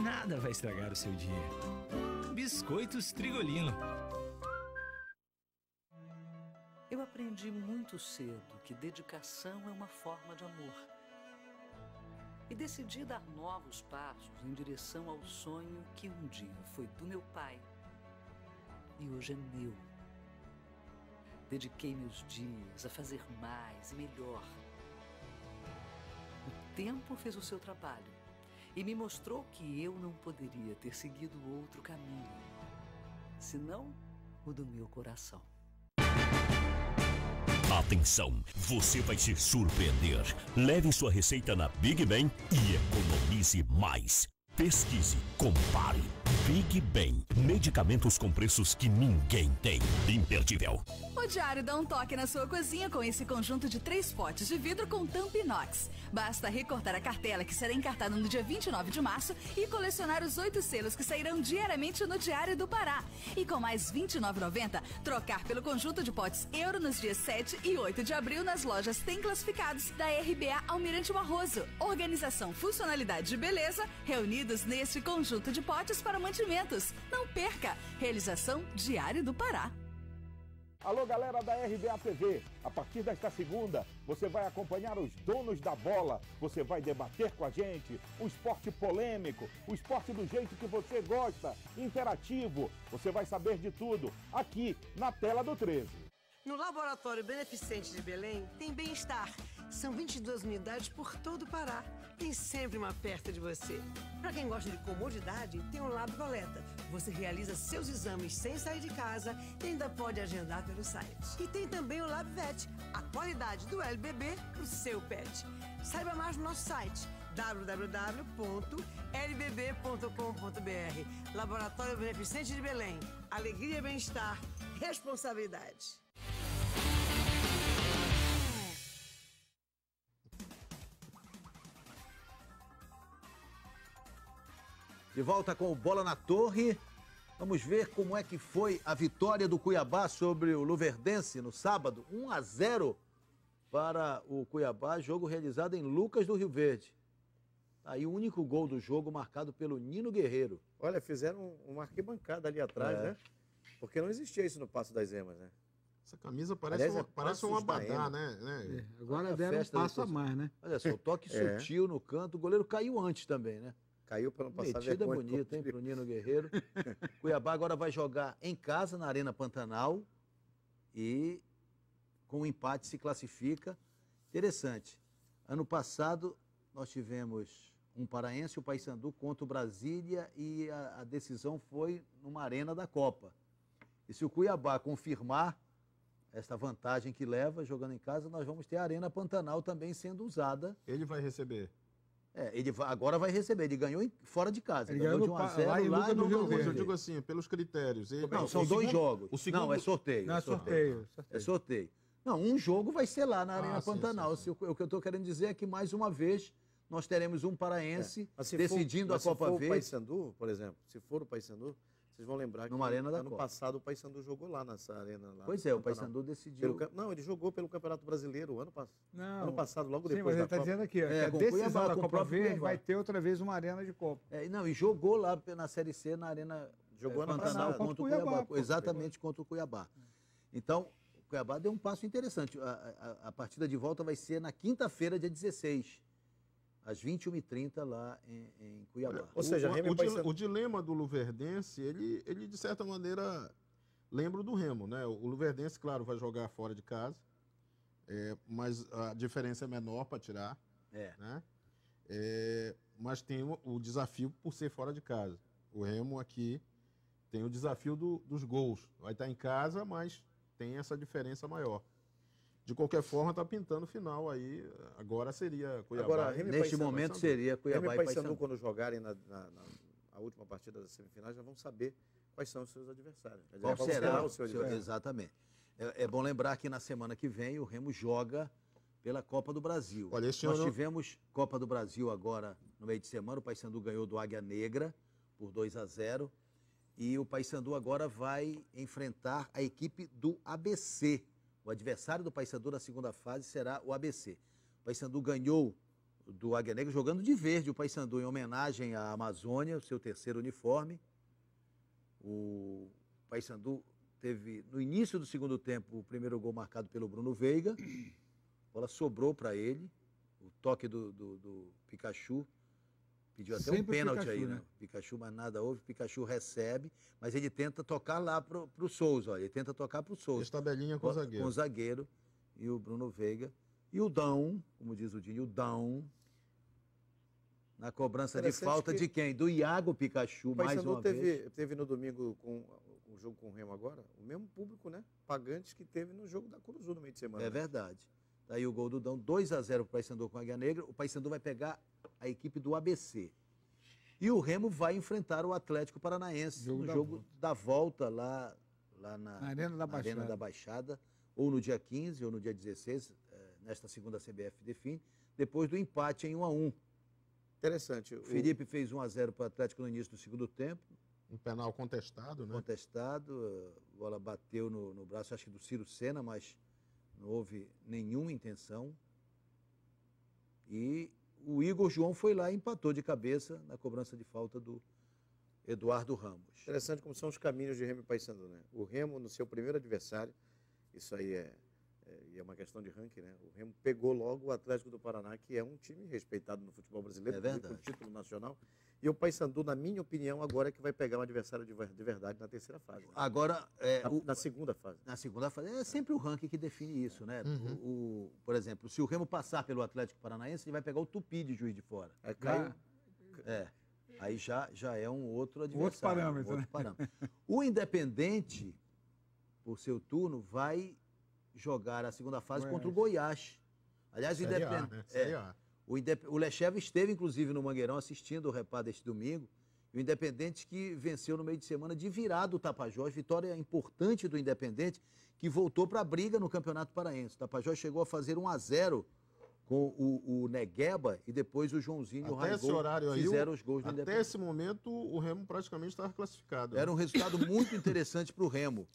Nada vai estragar o seu dia. Biscoitos Trigolino. Eu aprendi muito cedo que dedicação é uma forma de amor. E decidi dar novos passos em direção ao sonho que um dia foi do meu pai e hoje é meu. dediquei meus dias a fazer mais e melhor. O tempo fez o seu trabalho e me mostrou que eu não poderia ter seguido outro caminho, senão o do meu coração. Atenção, você vai se surpreender. Leve sua receita na Big Ben e economize mais. Pesquise, compare. Big Ben, medicamentos com preços que ninguém tem. Imperdível. O Diário dá um toque na sua cozinha com esse conjunto de 3 potes de vidro com tampa inox. Basta recortar a cartela que será encartada no dia 29 de março e colecionar os 8 selos que sairão diariamente no Diário do Pará. E com mais R$ 29,90, trocar pelo conjunto de potes Euro nos dias 7 e 8 de abril nas lojas Tem Classificados da RBA Almirante Barroso. Organização, funcionalidade e beleza reunidos neste conjunto de potes para mantimentos. Não perca! Realização Diário do Pará. Alô, galera da RBA TV, a partir desta segunda, você vai acompanhar os donos da bola, você vai debater com a gente, o esporte polêmico, o esporte do jeito que você gosta, interativo, você vai saber de tudo, aqui na tela do 13. No Laboratório Beneficente de Belém tem bem-estar. São 22 unidades por todo o Pará. Tem sempre uma perto de você. Para quem gosta de comodidade, tem o Lab Coleta. Você realiza seus exames sem sair de casa e ainda pode agendar pelo site. E tem também o Lab Vet, a qualidade do LBB para o seu pet. Saiba mais no nosso site www.lbb.com.br. Laboratório Beneficente de Belém. Alegria, bem-estar, responsabilidade. De volta com o Bola na Torre. Vamos ver como é que foi a vitória do Cuiabá sobre o Luverdense no sábado. 1-0 para o Cuiabá, jogo realizado em Lucas do Rio Verde. Aí o único gol do jogo marcado pelo Nino Guerreiro. Olha, fizeram uma arquibancada ali atrás, né? Porque não existia isso no Passo das Emas, né? Essa camisa parece um abadá, né? Agora deram um passo a mais, né? Olha só, o toque sutil no canto. O goleiro caiu antes também, né? Caiu para não passar metida vergonha. Bonita, hein, pro Nino Guerreiro. Cuiabá agora vai jogar em casa, na Arena Pantanal. E com o empate se classifica. Interessante. Ano passado, nós tivemos um paraense, o Paysandu, contra o Brasília. E a decisão foi numa arena da Copa. E se o Cuiabá confirmar esta vantagem que leva, jogando em casa, nós vamos ter a Arena Pantanal também sendo usada. Ele vai receber. Ele agora vai receber. Ele ganhou fora de casa. Ele ganhou de 1-0 lá no Rio Verde. Eu digo assim, pelos critérios. Não, são 2 jogos. Não, é sorteio. Não, é sorteio. É sorteio. Não, um jogo vai ser lá na Arena Pantanal. Sim. O que eu estou querendo dizer é que, mais uma vez, nós teremos um paraense decidindo a Copa Verde. Se for o Paysandu, por exemplo, se for o Paysandu, vocês vão lembrar que ano passado o Paysandu jogou lá nessa arena. Lá pois é, o Paysandu decidiu. Não, ele jogou pelo Campeonato Brasileiro ano passado. Não, ano passado, logo sim, depois mas ele está dizendo aqui, que a decisão da Copa Verde vai ter outra vez uma arena de Copa. E jogou lá na Série C, na Arena Pantanal contra o Cuiabá. Exatamente contra o Cuiabá. Então, o Cuiabá deu um passo interessante. A partida de volta vai ser na quinta-feira, dia 16. Às 21h30 lá em Cuiabá. Ou seja, o dilema do Luverdense, ele de certa maneira lembra o do Remo, né? O Luverdense, claro, vai jogar fora de casa, mas a diferença é menor para tirar, né? Mas tem o desafio por ser fora de casa. O Remo aqui tem o desafio dos gols. Vai estar em casa, mas tem essa diferença maior. De qualquer forma, está pintando o final aí. Agora seria Cuiabá. Agora, neste momento seria Cuiabá e Paysandu. Quando jogarem na última partida das semifinais, já vão saber quais são os seus adversários. Qual será o seu adversário? Exatamente. É bom lembrar que na semana que vem o Remo joga pela Copa do Brasil. Olha, Nós tivemos Copa do Brasil agora no meio de semana. O Paysandu ganhou do Águia Negra por 2-0. E o Paysandu agora vai enfrentar a equipe do ABC. O adversário do Paysandu na segunda fase será o ABC. O Paysandu ganhou do Águia Negra jogando de verde. O Paysandu em homenagem à Amazônia, o seu terceiro uniforme. O Paysandu teve, no início do segundo tempo, o primeiro gol marcado pelo Bruno Veiga. A bola sobrou para ele. O toque do Pikachu. pediu até Sempre um pênalti Pikachu, aí, né? Pikachu, mas nada houve. Pikachu recebe, mas ele tenta tocar lá pro Souza, olha. Ele tenta tocar pro Souza. Fez tabelinha com o zagueiro. Com o zagueiro e o Bruno Veiga. E o Dão, como diz o Dinho, o Dão, na cobrança de falta de quem? Do Iago Pikachu, mais uma vez. Teve no domingo, com o jogo com o Remo agora, o mesmo público, né? Pagantes que teve no jogo da Curuzu no meio de semana. É verdade. Daí o gol do Dão, 2-0 para o Paysandu com a Águia Negra. O Paysandu vai pegar a equipe do ABC. E o Remo vai enfrentar o Atlético Paranaense no jogo da volta lá na Arena da Baixada, ou no dia 15 ou no dia 16, nesta segunda a CBF define, depois do empate em 1-1. Interessante. O Felipe fez 1-0 para o Atlético no início do segundo tempo. Um penal contestado, né? Contestado, a bola bateu no braço, acho que do Ciro Sena, mas não houve nenhuma intenção. E o Igor João foi lá e empatou de cabeça na cobrança de falta do Eduardo Ramos. Interessante como são os caminhos de Remo e Paysandu, né? O Remo, no seu primeiro adversário, isso aí é uma questão de ranking, né? O Remo pegou logo o Atlético do Paraná, que é um time respeitado no futebol brasileiro, com título nacional. E o Paysandu, na minha opinião, agora é que vai pegar um adversário de verdade na terceira fase. Né? Agora, na segunda fase. Na segunda fase. É sempre o ranking que define isso, né? Por exemplo, se o Remo passar pelo Atlético Paranaense, ele vai pegar o Tupi de Juiz de Fora. Aí já é um outro adversário. Outro parâmetro. O Independente, por seu turno, vai jogar a segunda fase contra o Goiás. Aliás, o Independente. O Lecheva esteve, inclusive, no Mangueirão assistindo o Repá deste domingo. E o Independente que venceu no meio de semana de virada o Tapajós. Vitória importante do Independente, que voltou para a briga no Campeonato Paraense. O Tapajós chegou a fazer 1-0 com o Negueba e depois o Joãozinho e o Raigol fizeram os gols do Independente. Até esse momento, o Remo praticamente estava classificado. Era um resultado muito interessante para o Remo.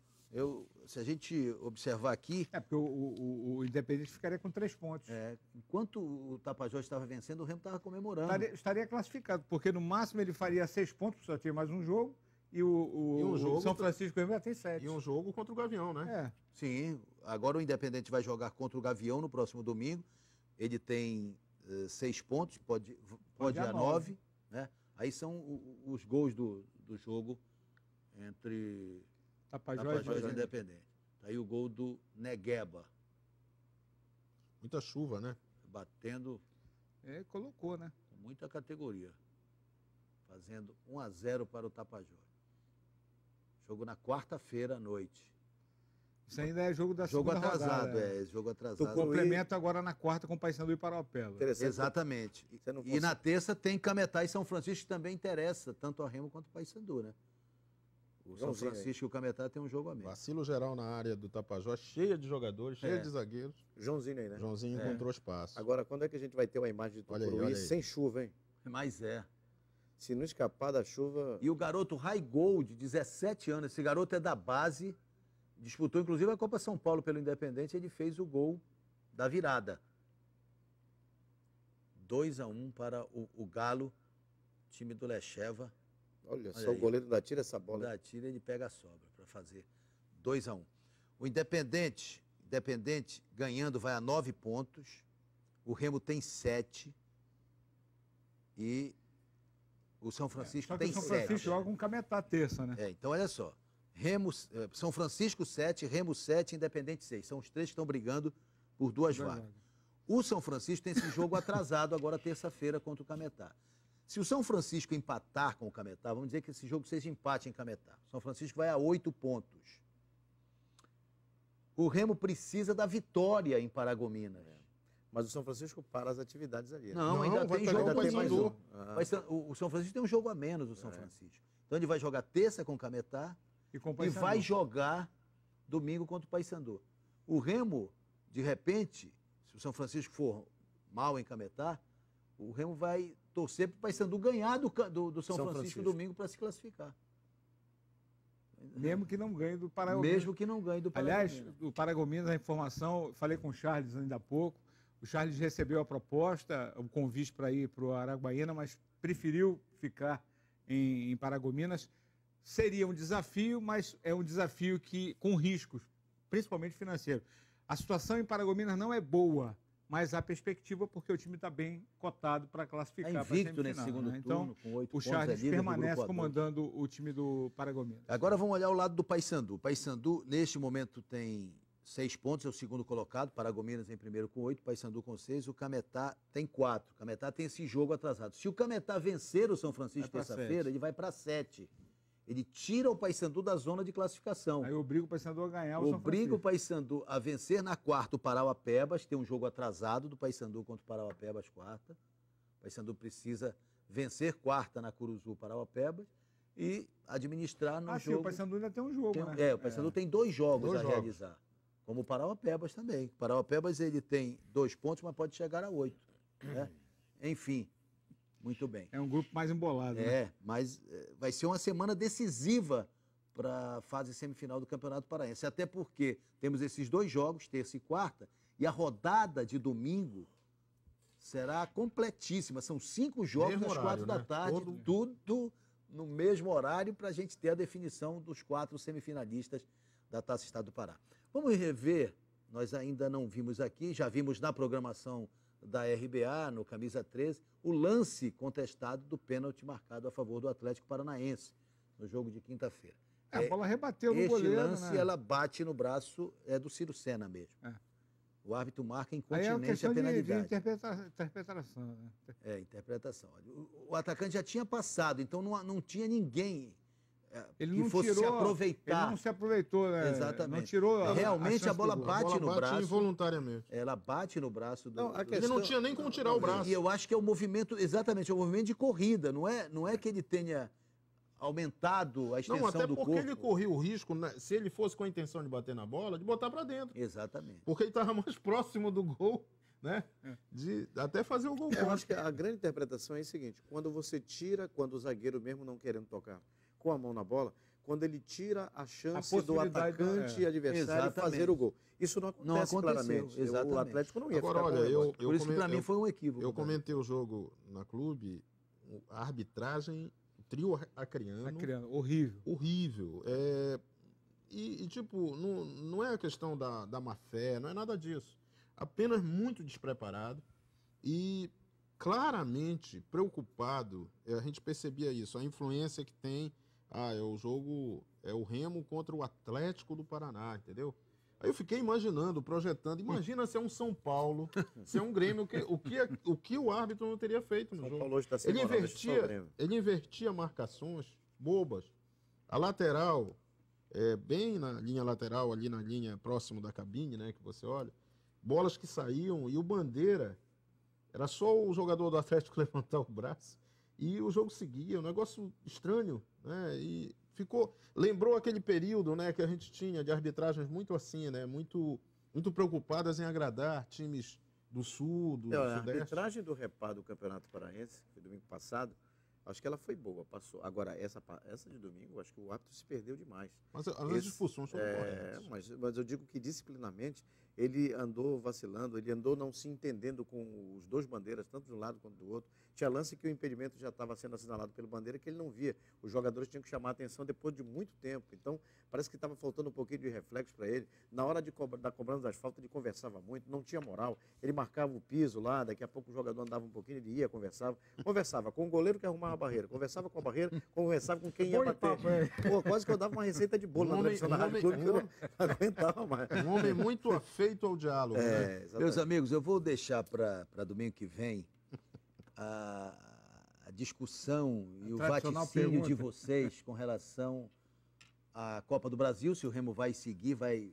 Se a gente observar aqui... porque o Independente ficaria com 3 pontos. Enquanto o Tapajós estava vencendo, o Remo estava comemorando. Estaria classificado, porque no máximo ele faria 6 pontos, só tinha mais um jogo, e o São Francisco já tem 7. E um jogo contra o Gavião, né? Sim, agora o Independente vai jogar contra o Gavião no próximo domingo. Ele tem 6 pontos, pode ir a 9. Né? Aí são os gols do jogo entre... Tapajós e Independente. Aí o gol do Negueba. Muita chuva, né? Batendo. Colocou, né? Com muita categoria. Fazendo 1-0 para o Tapajós. Jogo na quarta-feira à noite. Isso ainda é jogo da segunda atrasado, rodada. Jogo atrasado. O complemento agora na quarta com o Paysandu e Paropeba. Exatamente. E na terça tem Cametá e São Francisco, que também interessa, tanto a Remo quanto o Paysandu, né? O São Francisco e o Cametá tem um jogo a menos. Vacilo geral na área do Tapajós, cheia de jogadores, cheia de zagueiros. Joãozinho aí, né? Joãozinho encontrou espaço. Agora, quando é que a gente vai ter uma imagem de Tucuruí sem chuva, hein? Mas Se não escapar da chuva... E o garoto Raigol, de 17 anos, esse garoto é da base, disputou inclusive a Copa São Paulo pelo Independente, ele fez o gol da virada. 2-1 para o Galo, time do Lecheva. Olha só, o goleiro ainda tira essa bola. Ainda tira, ele pega a sobra para fazer 2-1. O Independente ganhando vai a 9 pontos. O Remo tem 7. E o São Francisco tem 7. O São Francisco joga com Cametá terça, né? Então, olha só. São Francisco 7, Remo 7, Independente 6. São os 3 que estão brigando por 2 vagas. O São Francisco tem esse jogo atrasado agora terça-feira contra o Cametá. Se o São Francisco empatar com o Cametá, vamos dizer que esse jogo seja empate em Cametá. O São Francisco vai a 8 pontos. O Remo precisa da vitória em Paragominas. Mas o São Francisco para as atividades ali. Né? Não, ainda tem jogo a menos. O São Francisco tem um jogo a menos, o São Francisco. Então ele vai jogar terça com o Cametá e vai jogar domingo contra o Paysandu. O Remo, de repente, se o São Francisco for mal em Cametá, o Remo vai torcer para o Paysandu ganhar do São Francisco domingo para se classificar. Mesmo que não ganhe do Paragominas. Mesmo que não ganhe do Paragominas. Aliás, o Paragominas, a informação, falei com o Charles ainda há pouco, o Charles recebeu a proposta, o convite para ir para o Araguaína, mas preferiu ficar em Paragominas. Seria um desafio, mas é um desafio com riscos, principalmente financeiros. A situação em Paragominas não é boa. mas há perspectiva porque o time está bem cotado para classificar. Está invicto nesse segundo turno, então, com 8 o pontos. Charles líder do permanece grupo A2. comandando o time do Paragominas. Agora vamos olhar o lado do Paysandu. O Paysandu, neste momento, tem 6 pontos, é o segundo colocado. Paragominas em primeiro com 8, Paysandu com 6. O Cametá tem 4. O Cametá tem esse jogo atrasado. Se o Cametá vencer o São Francisco terça-feira, ele vai para 7. Ele tira o Paysandu da zona de classificação. Aí obriga o Paysandu a ganhar o São Francisco. Obriga o Paysandu a vencer na quarta o Parauapebas. Tem um jogo atrasado do Paysandu contra o Parauapebas quarta. O Paysandu precisa vencer quarta na Curuzu Parauapebas e administrar no jogo. Sim, o Paysandu ainda tem um jogo, né? O Paysandu tem 2 jogos a realizar. Como o Parauapebas também. O Parauapebas ele tem 2 pontos, mas pode chegar a 8. Né? Enfim, muito bem. É um grupo mais embolado. Né? Mas vai ser uma semana decisiva para a fase semifinal do Campeonato Paraense. Até porque temos esses 2 jogos, terça e quarta, e a rodada de domingo será completíssima. São 5 jogos Mesmo às horário, 4 da né? tarde, tudo no mesmo horário para a gente ter a definição dos 4 semifinalistas da Taça Estado do Pará. Vamos rever, nós ainda não vimos aqui, já vimos na programação da RBA, no camisa 13, o lance contestado do pênalti marcado a favor do Atlético Paranaense, no jogo de quinta-feira. A bola rebateu no goleiro, Este lance, né? ela bate no braço, é do Ciro Sena mesmo. O árbitro marca incontinência a a penalidade. De interpretação. Né? Interpretação. O atacante já tinha passado, então não tinha ninguém ele que não fosse se aproveitar. Ele não se aproveitou, né? Exatamente. Não tirou realmente a bola bate no braço. Involuntariamente. Ela bate no braço do. Ele não tinha nem como tirar o braço. E eu acho que é o movimento, exatamente, é o movimento de corrida. Não é que ele tenha aumentado a extensão do corpo. Porque ele corria o risco, né, se ele fosse com a intenção de bater na bola, de botar para dentro. Exatamente. Porque ele estava mais próximo do gol, né? De até fazer o gol. Eu acho que a grande interpretação é o seguinte: quando você tira, quando o zagueiro mesmo não querendo tocar com a mão na bola, quando ele tira a chance do atacante adversário fazer o gol. Isso não acontece claramente. Exatamente. O Atlético não ia Agora, ficar olha, por isso que para mim foi um equívoco. Eu comentei o jogo na clube, a arbitragem, o trio acreano. Horrível. Horrível. Tipo, não é a questão da má fé, não é nada disso. Apenas muito despreparado e claramente preocupado. A gente percebia isso, a influência que tem. O jogo é o Remo contra o Atlético do Paraná, entendeu? Aí eu fiquei imaginando, projetando. Imagina se é um São Paulo, se é um Grêmio, o que o árbitro não teria feito no São jogo. Paulo hoje tá sem Ele invertia marcações bobas. A lateral, bem na linha lateral, ali na linha próximo da cabine, né, que você olha, bolas que saíam e o Bandeira, era só o jogador do Atlético levantar o braço e o jogo seguia, um negócio estranho, né? E lembrou aquele período, né, que a gente tinha de arbitragens muito assim, né, muito preocupadas em agradar times do Sul, do Sudeste. A arbitragem do Repá do Campeonato Paraense, que foi domingo passado, acho que ela foi boa, passou. Agora, essa de domingo, acho que o árbitro se perdeu demais. Mas as expulsões foram corretas. Mas eu digo que disciplinamente ele andou vacilando, ele andou não se entendendo com os 2 bandeiras, tanto de um lado quanto do outro. Tinha lance que o impedimento já estava sendo assinalado pelo bandeira que ele não via. Os jogadores tinham que chamar a atenção depois de muito tempo. Então, parece que estava faltando um pouquinho de reflexo para ele. Na hora da cobrança das faltas, ele conversava muito, não tinha moral. Ele marcava o piso lá, daqui a pouco o jogador andava um pouquinho, ele ia, conversava com o goleiro que arrumava a barreira, conversava com a barreira, conversava com quem ia bater. Quase que eu dava uma receita de bolo na tradicional rádio clube, que eu não aguentava mais. Um homem muito afeito ao diálogo. Né? Meus amigos, eu vou deixar para domingo que vem a discussão e o vaticínio de vocês com relação à Copa do Brasil, se o Remo vai seguir, vai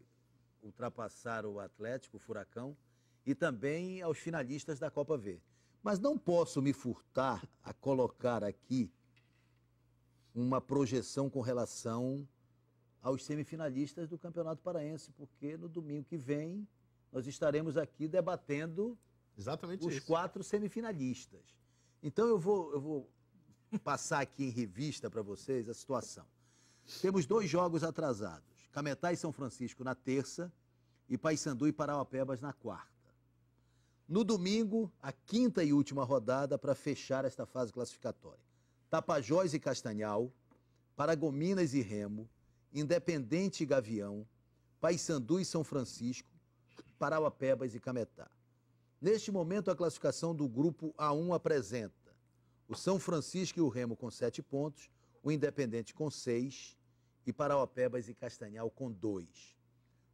ultrapassar o Atlético, o Furacão, e também aos finalistas da Copa V. Mas não posso me furtar a colocar aqui uma projeção com relação aos semifinalistas do Campeonato Paraense, porque no domingo que vem nós estaremos aqui debatendo os 4 semifinalistas. Então eu vou passar aqui em revista para vocês a situação. Temos 2 jogos atrasados, Cametá e São Francisco na terça e Paysandu e Parauapebas na quarta. No domingo, a 5ª e última rodada para fechar esta fase classificatória. Tapajós e Castanhal, Paragominas e Remo, Independente e Gavião, Paysandu e São Francisco, Parauapebas e Cametá. Neste momento, a classificação do grupo A1 apresenta o São Francisco e o Remo com 7 pontos, o Independente com 6 e Parauapebas e Castanhal com 2.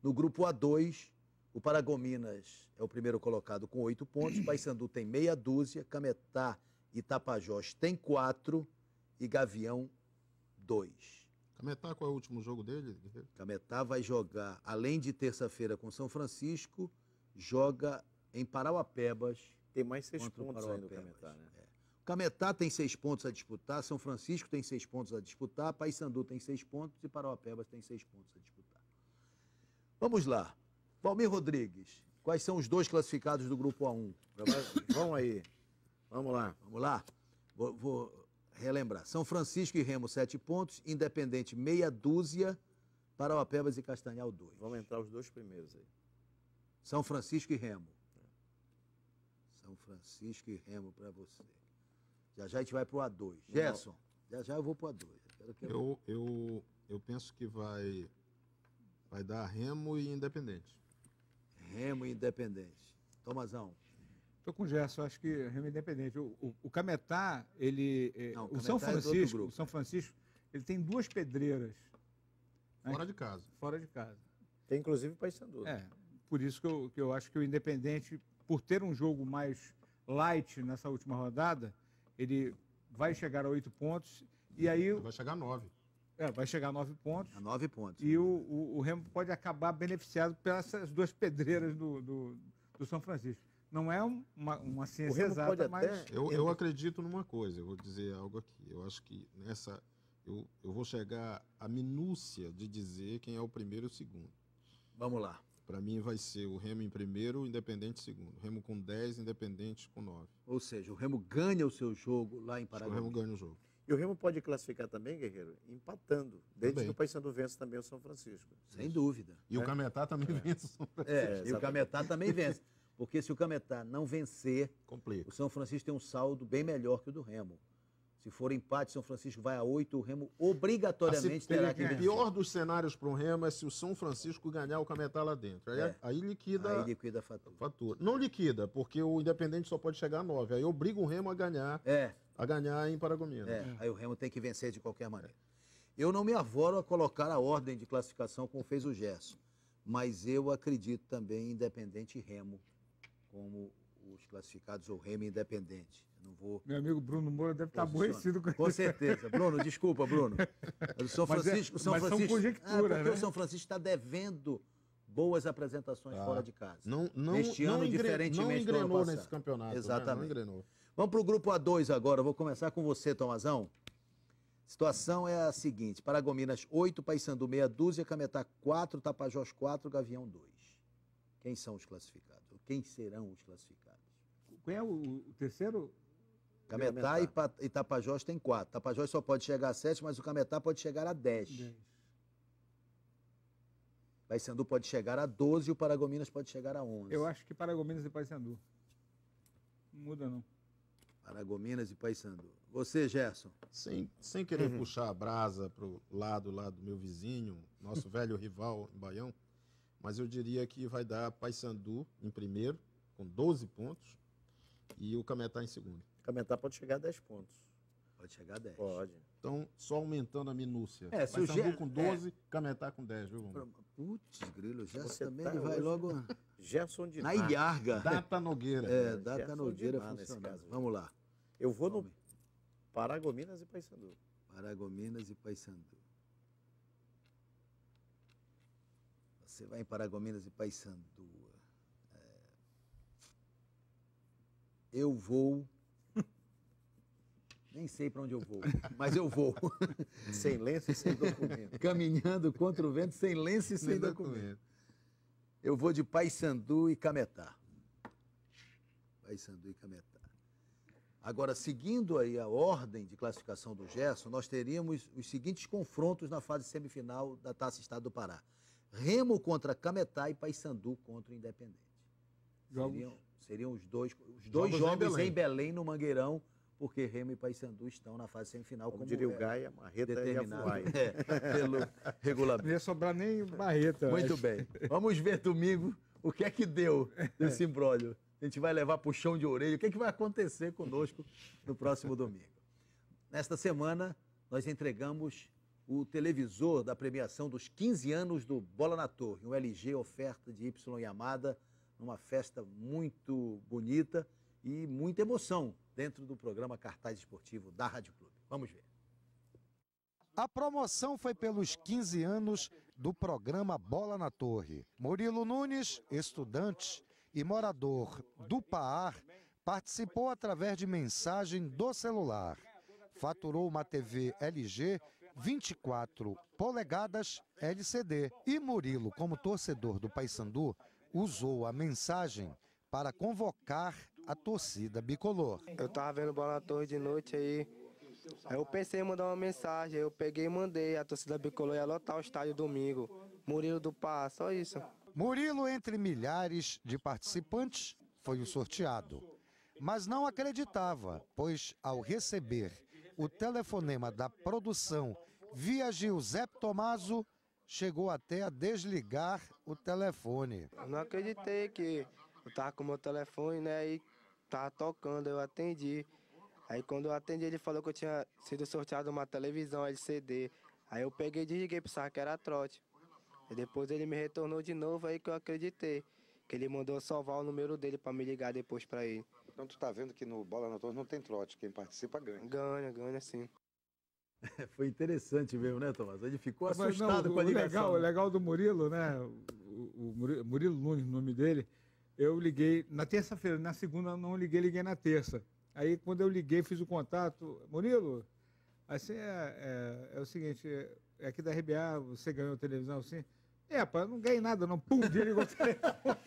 No grupo A2, o Paragominas é o primeiro colocado com 8 pontos, Paysandu tem meia dúzia, Cametá e Tapajós tem 4 e Gavião 2. Cametá, qual é o último jogo dele? Cametá vai jogar, além de terça-feira com São Francisco, joga em Parauapebas. Tem mais 6 contra o pontos aí no Parauapebas. Cametá, né? O Cametá tem 6 pontos a disputar, São Francisco tem 6 pontos a disputar, Paysandu tem 6 pontos e Parauapebas tem 6 pontos a disputar. Vamos lá. Valmir Rodrigues, quais são os 2 classificados do grupo A1? Vamos aí. Vamos lá. Vamos lá? Vou relembrar. São Francisco e Remo, 7 pontos. Independente, meia dúzia. Parauapebas e Castanhal, 2. Vamos entrar os 2 primeiros aí. São Francisco e Remo. São Francisco e Remo para você. Já já a gente vai para o A2. Gerson, já já eu vou para o A2. Eu penso que vai dar Remo e Independente. Remo e Independente. Tomazão. Estou com o Gerson, acho que Remo Independente. O Cametá, Não, o São Francisco, ele tem 2 pedreiras. Fora de casa. Fora de casa. Tem inclusive o Paysandu. Por isso que eu acho que o Independente, por ter um jogo mais light nessa última rodada, ele vai chegar a 8 pontos e aí... Vai chegar a 9. Vai chegar a 9 pontos. A 9 pontos. E o Remo pode acabar beneficiado pelas 2 pedreiras do São Francisco. Não é uma ciência exata, mas... Eu acredito numa coisa, eu vou dizer algo aqui. Eu acho que nessa... Eu vou chegar à minúcia de dizer quem é o primeiro e o segundo. Vamos lá. Para mim vai ser o Remo em primeiro, o Independente em segundo. Remo com 10, Independente com 9. Ou seja, o Remo ganha o seu jogo lá em Paraguai. O Remo ganha o jogo. E o Remo pode classificar também, Guerreiro, empatando. Desde que o Paysandu vence também o São Francisco. Sem dúvida. E o Cametá também vence o São Francisco. E o Cametá também vence. Porque se o Cametá não vencer, complica. O São Francisco tem um saldo bem melhor que o do Remo. Se for empate, São Francisco vai a 8, o Remo obrigatoriamente terá que vencer. O pior dos cenários para o Remo é se o São Francisco ganhar o Cametá lá dentro. Aí liquida... Aí liquida a fatura. Não liquida, porque o Independente só pode chegar a 9. Aí obriga o Remo a ganhar em Paragominas. Aí o Remo tem que vencer de qualquer maneira. Eu não me avoro a colocar a ordem de classificação como fez o Gerson, mas eu acredito também em Independente e Remo como os classificados, ou Remo Independente. Não vou... Meu amigo Bruno Moura deve estar aborrecido com isso. Com certeza. Bruno, desculpa, Bruno. O São Francisco, são conjecturas, porque o São Francisco está devendo boas apresentações fora de casa. Neste ano, diferentemente não engrenou nesse campeonato. Exatamente. Não engrenou. Vamos para o grupo A2 agora. Vou começar com você, Tomazão. A situação é a seguinte. Paragominas 8, Paysandu meia dúzia, Cametá 4, Tapajós 4, Gavião 2. Quem são os classificados? Quem serão os classificados? Qual é o terceiro? Cametá e Tapajós tem 4. Tapajós só pode chegar a 7, mas o Cametá pode chegar a 10. Paysandu pode chegar a 12 e o Paragominas pode chegar a 11. Eu acho que Paragominas e Paysandu. Não muda, não. Paragominas e Paysandu. Você, Gerson? Sem querer puxar a brasa para o lado lá do meu vizinho, nosso velho rival em Baião, mas eu diria que vai dar Paysandu em primeiro, com 12 pontos, e o Cametá em segundo. Cametá pode chegar a 10 pontos. Pode chegar a 10. Pode. Então, só aumentando a minúcia. Se o Paysandu com 12, Cametá com 10, viu, vamos? Putz, grilo, o Gerson também ele vai logo Gerson de na ilharga. Data Nogueira. Data Nogueira funcionando. Vamos lá. Eu vou no Paragominas e Paysandu. Paragominas e Paysandu. Você vai em Paragominas e Paysandu. Eu vou... Nem sei para onde eu vou, mas eu vou. Sem lenço e sem documento. Caminhando contra o vento, sem lenço e sem documento. Eu vou de Paysandu e Cametá. Paysandu e Cametá. Agora, seguindo aí a ordem de classificação do Gerson, nós teríamos os seguintes confrontos na fase semifinal da Taça Estado do Pará. Remo contra Cametá e Paysandu contra o Independente. Seriam os dois jogos em Belém, no Mangueirão, porque Remo e Paysandu estão na fase semifinal. Como diria o Gaia, Marreta determinado e pelo regulamento. Não ia sobrar nem Marreta. Muito bem. Vamos ver domingo o que é que deu desse imbróglio. a gente vai levar puxão de orelha. O que vai acontecer conosco no próximo domingo? Nesta semana, nós entregamos o televisor da premiação dos 15 anos do Bola na Torre, um LG oferta de Y Yamada, numa festa muito bonita e muita emoção dentro do programa Cartaz Esportivo da Rádio Clube. Vamos ver. A promoção foi pelos 15 anos do programa Bola na Torre. Murilo Nunes, estudante e morador do Paar, participou através de mensagem do celular. Faturou uma TV LG 24 polegadas LCD. E Murilo, como torcedor do Paysandu, usou a mensagem para convocar a torcida bicolor. Eu tava vendo Bola na Torre de noite aí eu pensei em mandar uma mensagem, eu peguei e mandei. A torcida bicolor ia lotar o estádio domingo. Murilo do Par, só isso. Murilo, entre milhares de participantes, foi o sorteado. Mas não acreditava, pois ao receber o telefonema da produção via Giuseppe Tommaso, chegou até a desligar o telefone. Eu não acreditei que eu tava com o meu telefone, né, e tava tocando, eu atendi. Aí quando eu atendi, ele falou que eu tinha sido sorteado uma televisão LCD. Aí eu peguei e desliguei, pensava que era trote. E depois ele me retornou de novo, aí que eu acreditei. Que ele mandou salvar o número dele para me ligar depois para ele. Então tu tá vendo que no Bola na Torre não tem trote, quem participa ganha. Ganha sim. Foi interessante mesmo, né, Tomás? Ele ficou assustado com a ligação. O legal do Murilo, né, o Murilo Nunes, o nome dele, eu liguei na terça-feira, na segunda eu não liguei, liguei na terça. Aí, quando eu liguei, fiz o contato. Murilo, assim, é o seguinte, é aqui da RBA, você ganhou televisão, assim? Pá, eu não ganhei nada, não. Pum, dia ligou o telefone.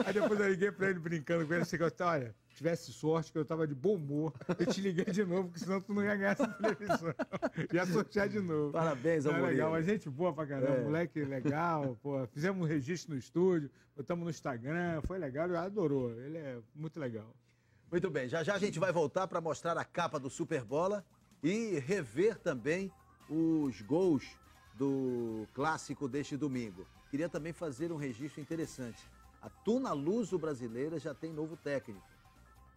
Aí depois eu liguei pra ele, brincando com ele, assim, olha, tivesse sorte que eu tava de bom humor, eu te liguei de novo, porque senão tu não ia ganhar essa televisão. Ia sortear de novo. Parabéns ao Murilo. Legal, a gente boa pra caramba, moleque legal, pô, fizemos um registro no estúdio, botamos no Instagram, foi legal, ele adorou, ele é muito legal. Muito bem, já a gente vai voltar para mostrar a capa do Superbola e rever também os gols do clássico deste domingo. Queria também fazer um registro interessante. A Tuna Luso brasileira já tem novo técnico.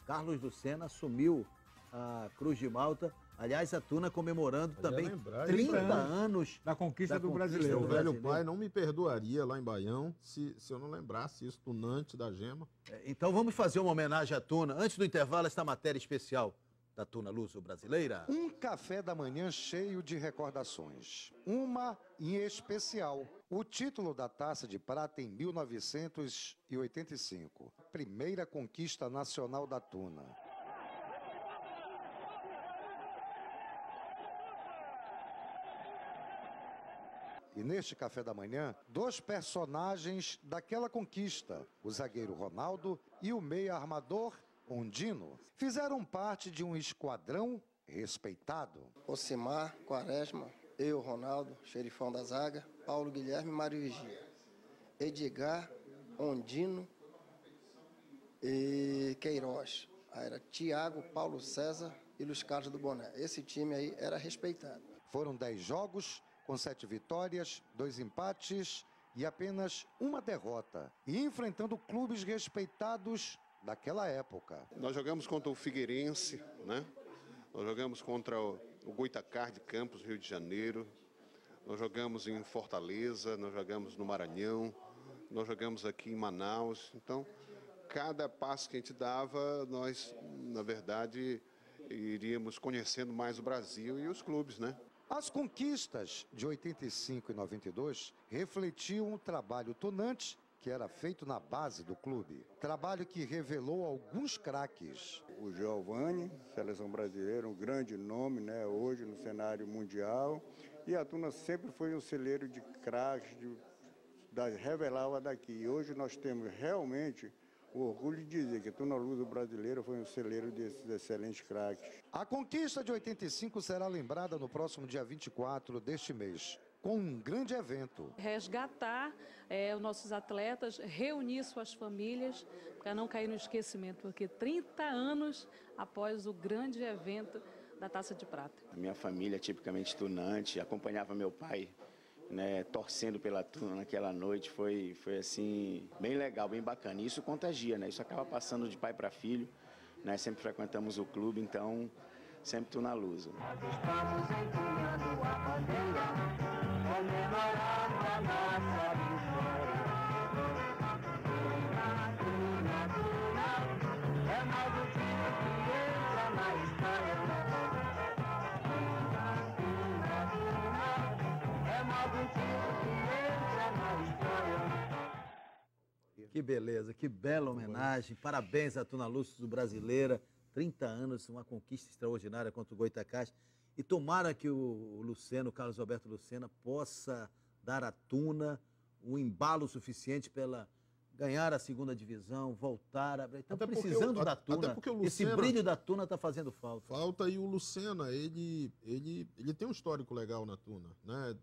Carlos Lucena assumiu a Cruz de Malta. Aliás, a Tuna comemorando também 30 anos da conquista do brasileiro. Meu velho pai não me perdoaria lá em Baião se eu não lembrasse isso, tunante da Gema. Então vamos fazer uma homenagem à Tuna. Antes do intervalo, esta matéria especial da Tuna Luso brasileira. Um café da manhã cheio de recordações. Uma em especial. O título da Taça de Prata em 1985. Primeira conquista nacional da Tuna. E neste café da manhã, dois personagens daquela conquista, o zagueiro Ronaldo e o meia armador Ondino, fizeram parte de um esquadrão respeitado. Ocimar, Quaresma, eu, Ronaldo, xerifão da zaga, Paulo Guilherme e Mário Vigia, Edgar, Ondino e Queiroz. Aí era Tiago, Paulo César e Luiz Carlos do Boné. Esse time aí era respeitado. Foram 10 jogos, com 7 vitórias, 2 empates e apenas uma derrota. E enfrentando clubes respeitados daquela época. Nós jogamos contra o Figueirense, né? Nós jogamos contra o Goitacás de Campos, Rio de Janeiro. Nós jogamos em Fortaleza, nós jogamos no Maranhão, nós jogamos aqui em Manaus. Então, cada passo que a gente dava, nós, na verdade, iríamos conhecendo mais o Brasil e os clubes, né? As conquistas de 85 e 92 refletiam o trabalho tunante que era feito na base do clube. Trabalho que revelou alguns craques. O Giovani, seleção brasileira, um grande nome, né, hoje no cenário mundial. E a Tuna sempre foi um celeiro de craques, revelava daqui. E hoje nós temos realmente o orgulho de dizer que a Tuna Luso brasileira foi um celeiro desses excelentes craques. A conquista de 85 será lembrada no próximo dia 24 deste mês, com um grande evento. Resgatar os nossos atletas, reunir suas famílias, para não cair no esquecimento, porque 30 anos após o grande evento da Taça de Prata. A minha família, tipicamente tunante, acompanhava meu pai né, torcendo pela Tuna naquela noite, foi assim, bem legal, bem bacana. E isso contagia, né? Isso acaba passando de pai para filho, né? Sempre frequentamos o clube, então sempre Tuna Lusa. Estamos empunhando a bandeira, comemorando a nossa vitória. Tuna, é mais um time que entra na história. É mais um time que entra na história. Que beleza, que bela homenagem. Parabéns à Tuna Lúcia brasileira. 30 anos, uma conquista extraordinária contra o Goitacás. E tomara que o Luceno, Carlos Alberto Lucena, possa dar à Tuna um embalo suficiente para ela ganhar a segunda divisão, voltar a... Estamos precisando da Tuna. Até porque o Lucena, esse brilho da Tuna está fazendo falta. Falta, e o Lucena, ele tem um histórico legal na Tuna, né?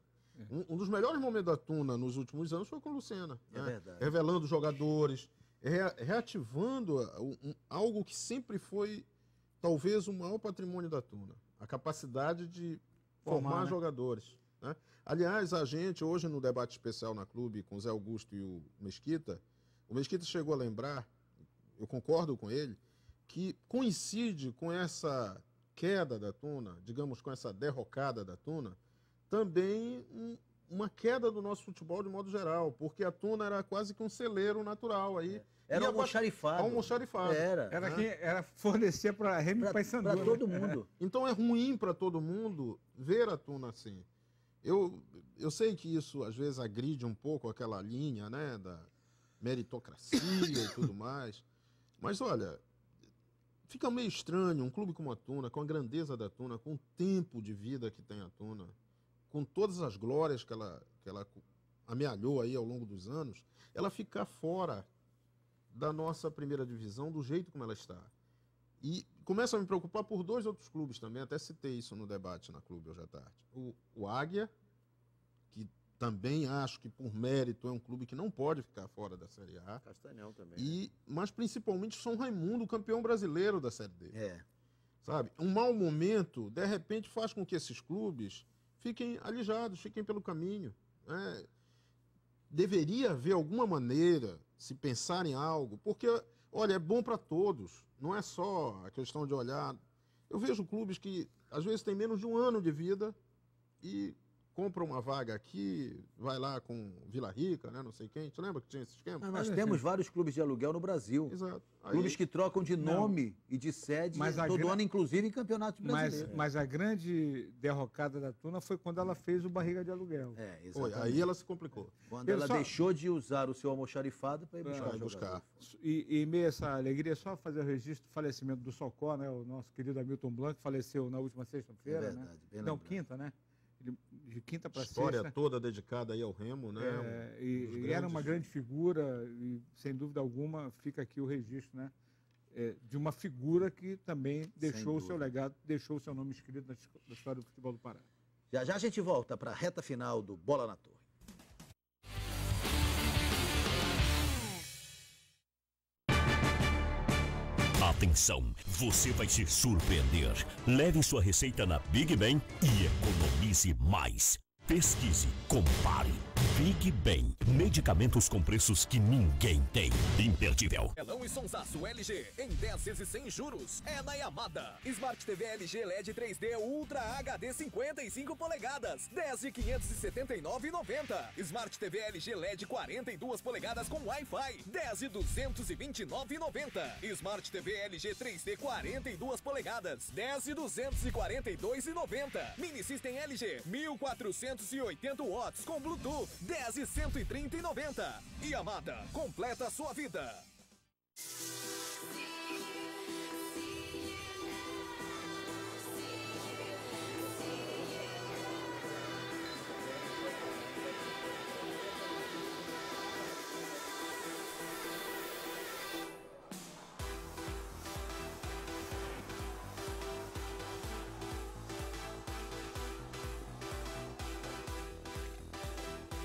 Um dos melhores momentos da Tuna nos últimos anos foi com o Lucena. É, né? Verdade. Revelando jogadores, reativando algo que sempre foi, talvez, o maior patrimônio da Tuna. A capacidade de formar, né, jogadores. Né? Aliás, a gente, hoje no debate especial na clube, com o Zé Augusto e o Mesquita chegou a lembrar, eu concordo com ele, que coincide com essa queda da Tuna, digamos, com essa derrocada da Tuna, também uma queda do nosso futebol de modo geral, porque a Tuna era quase que um celeiro natural aí. Era almoxarifado. Era quem fornecia para Remo e Paysandu. Para todo mundo. Então é ruim para todo mundo ver a Tuna assim. Eu sei que isso às vezes agride um pouco aquela linha, né, da meritocracia e tudo mais, mas olha, fica meio estranho um clube como a Tuna, com a grandeza da Tuna, com o tempo de vida que tem a Tuna, com todas as glórias que ela amealhou aí ao longo dos anos, ela ficar fora da nossa primeira divisão do jeito como ela está. E começa a me preocupar por dois outros clubes também, até citei isso no debate na clube hoje à tarde. O Águia, que também acho que por mérito é um clube que não pode ficar fora da Série A. Castanhão também. Mas principalmente São Raimundo, campeão brasileiro da Série D. Sabe? Um mau momento, de repente, faz com que esses clubes fiquem alijados, fiquem pelo caminho. Né? Deveria haver alguma maneira, se pensar em algo, porque, olha, é bom para todos, não é só a questão de olhar. Eu vejo clubes que, às vezes, têm menos de um ano de vida e compra uma vaga aqui, vai lá com Vila Rica, né, não sei quem. Você lembra que tinha esse esquema? Nós temos vários clubes de aluguel no Brasil. Exato. Clubes que trocam de nome e de sede todo ano, inclusive em campeonatos brasileiros. Mas a grande derrocada da Tuna foi quando ela fez o barriga de aluguel. Exatamente. Aí ela se complicou. Quando ela deixou de usar o seu almoxarifado para ir buscar. E em meio a essa alegria, só fazer o registro do falecimento do Socó, né, o nosso querido Hamilton Blanc, que faleceu na última sexta-feira. Verdade, né? bem Não, lembrado. quinta, né? De quinta para sexta. História toda dedicada aí ao Remo, né? E era uma grande figura, e sem dúvida alguma fica aqui o registro, né? De uma figura que também deixou o seu legado, deixou o seu nome escrito na história do futebol do Pará. Já já a gente volta para a reta final do Bola na Torre. Atenção, você vai se surpreender. Leve sua receita na Big Ben e economize mais. Pesquise, compare. Big Ben. Medicamentos com preços que ninguém tem. Imperdível. Telão e sonsaço LG em 10 vezes sem juros. É na Yamada. Smart TV LG LED 3D Ultra HD 55 polegadas. 10 de 579,90. Smart TV LG LED 42 polegadas com Wi-Fi. 10 de 229,90. Smart TV LG 3D 42 polegadas. 10 de 242,90. Mini System LG 1480 watts com Bluetooth. 10 e 130,90. Yamada, completa a sua vida.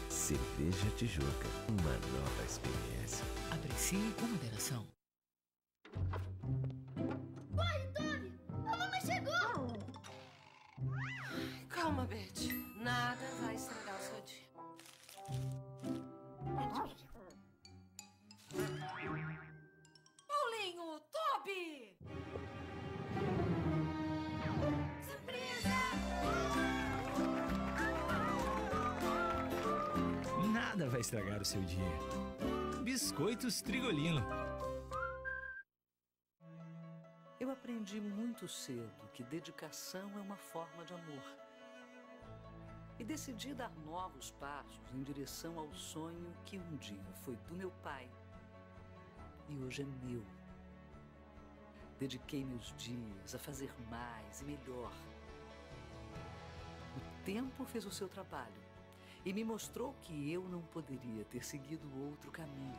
Cerveja Tijuca, uma nova experiência. Aprecie com moderação. Corre, Toby! A mamãe chegou! Calma, Beth. Nada vai estragar o seu dia. nada vai estragar o seu dia. Biscoitos Trigolino. Eu aprendi muito cedo que dedicação é uma forma de amor. E decidi dar novos passos em direção ao sonho que um dia foi do meu pai e hoje é meu. Dediquei meus dias a fazer mais e melhor. O tempo fez o seu trabalho e me mostrou que eu não poderia ter seguido outro caminho,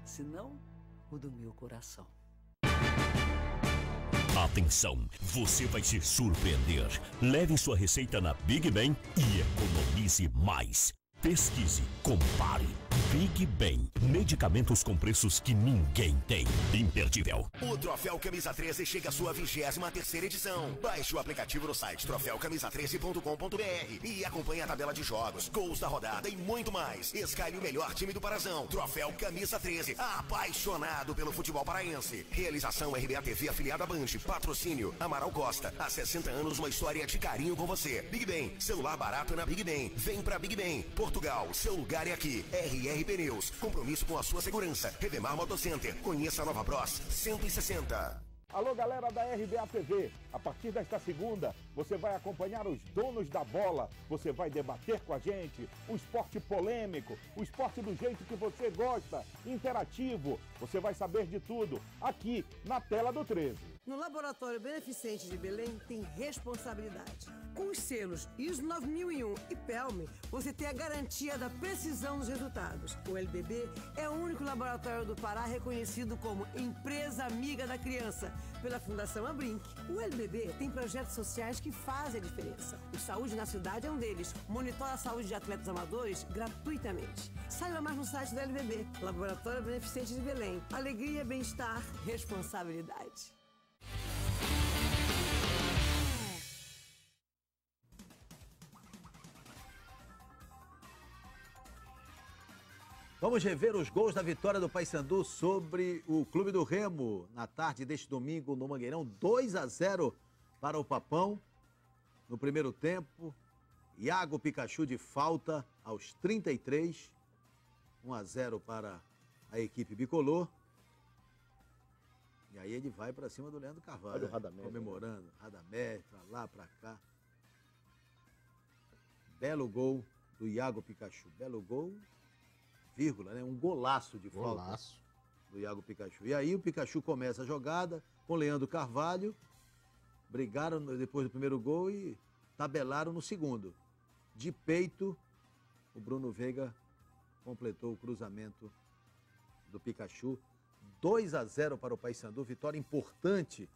senão o do meu coração. Atenção, você vai se surpreender. Leve sua receita na Big Ben e economize mais. Pesquise, compare. Big Ben, medicamentos com preços que ninguém tem. Imperdível. O Troféu Camisa 13 chega à sua 23ª edição. Baixe o aplicativo no site troféucamisa13.com.br e acompanhe a tabela de jogos, gols da rodada e muito mais. Escalhe o melhor time do Parazão. Troféu Camisa 13, apaixonado pelo futebol paraense. Realização RBA TV afiliada à Band. Patrocínio Amaral Costa. Há 60 anos uma história de carinho com você. Big Ben, celular barato é na Big Ben. Vem pra Big Ben. Portugal, seu lugar é aqui. RR Pneus, compromisso com a sua segurança. Revemar Motocenter, conheça a Nova Bros 160. Alô, galera da RBA TV. A partir desta segunda, você vai acompanhar os donos da bola. Você vai debater com a gente o esporte polêmico, o esporte do jeito que você gosta, interativo. Você vai saber de tudo aqui na tela do 13. No Laboratório Beneficente de Belém tem responsabilidade. Com os selos ISO 9001 e PELME, você tem a garantia da precisão dos resultados. O LBB é o único laboratório do Pará reconhecido como Empresa Amiga da Criança pela Fundação Abrinq. O LBB tem projetos sociais que fazem a diferença. O Saúde na Cidade é um deles. Monitora a saúde de atletas amadores gratuitamente. Saiba mais no site do LBB, Laboratório Beneficente de Belém. Alegria, bem-estar, responsabilidade. Vamos rever os gols da vitória do Paysandu sobre o Clube do Remo na tarde deste domingo no Mangueirão. 2-0 para o Papão no primeiro tempo. Iago Pikachu de falta aos 33. 1-0 para a equipe bicolor. E aí ele vai para cima do Leandro Carvalho, Olha o Radamés, comemorando. Radamés, para lá, para cá. Belo gol do Iago Pikachu. Belo gol, vírgula, né? Um golaço de falta do Iago Pikachu. E aí o Pikachu começa a jogada com o Leandro Carvalho. Brigaram depois do primeiro gol e tabelaram no segundo. De peito, o Bruno Veiga completou o cruzamento do Pikachu. 2-0 para o Paysandu, vitória importante.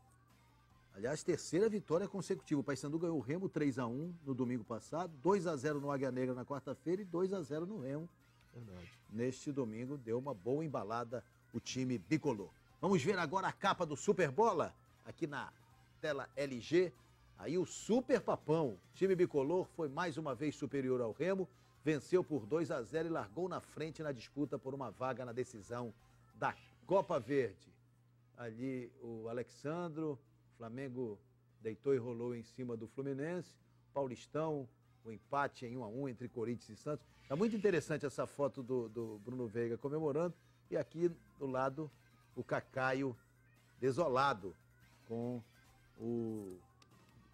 Aliás, terceira vitória consecutiva. O Paysandu ganhou o Remo 3-1 no domingo passado, 2-0 no Águia Negra na quarta-feira e 2-0 no Remo. Verdade. Neste domingo deu uma boa embalada o time bicolor. Vamos ver agora a capa do Super Bola, aqui na tela LG. Aí o Super Papão, time bicolor, foi mais uma vez superior ao Remo, venceu por 2-0 e largou na frente na disputa por uma vaga na decisão da Copa Verde. Ali o Alexandro, Flamengo deitou e rolou em cima do Fluminense, Paulistão, o empate em 1-1 entre Corinthians e Santos. É muito interessante essa foto do Bruno Veiga comemorando e aqui do lado o Cacaio desolado com o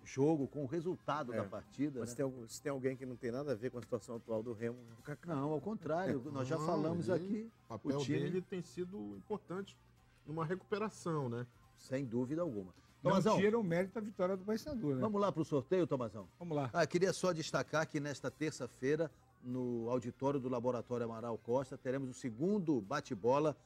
jogo, com o resultado da partida. Mas né? se tem alguém que não tem nada a ver com a situação atual do Remo, é o Kaká. Não, ao contrário, nós já falamos aqui. O papel dele tem sido importante numa recuperação, né? Sem dúvida alguma. Não Tomazão, tira o mérito da vitória do Paysandu, né? vamos lá para o sorteio, Tomazão? Vamos lá. Queria só destacar que nesta terça-feira, no auditório do Laboratório Amaral Costa, teremos o segundo bate-bola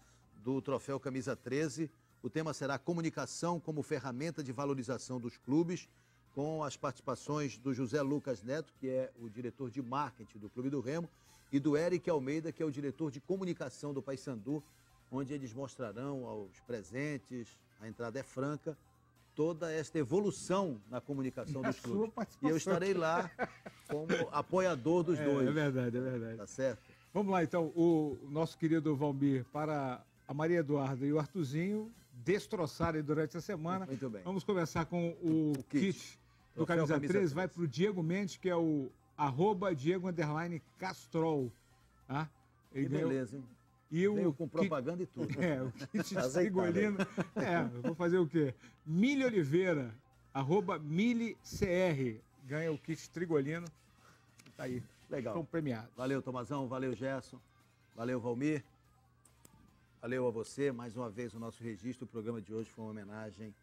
do Troféu Camisa 13. O tema será comunicação como ferramenta de valorização dos clubes, com as participações do José Lucas Neto, que é o diretor de marketing do Clube do Remo, e do Eric Almeida, que é o diretor de comunicação do Paysandu, onde eles mostrarão aos presentes, a entrada é franca, toda esta evolução na comunicação dos clubes. E eu estarei lá como apoiador dos dois. É verdade, é verdade. Tá certo? Vamos lá, então. O nosso querido Valmir, para a Maria Eduarda e o Artuzinho destroçarem durante a semana. Muito bem. Vamos começar com o kit do Troféu Camisa 13. 13. Vai para o Diego Mendes, que é o @Diego_Castrol. Tá? Que beleza, hein? E veio com propaganda e tudo. O kit Trigolino. Eu vou fazer o quê? Mili Oliveira, @MiliCR, ganha o kit Trigolino. Tá aí. Legal. Estão premiados. Valeu, Tomazão. Valeu, Gerson. Valeu, Valmir. Valeu a você. Mais uma vez, o nosso registro. O programa de hoje foi uma homenagem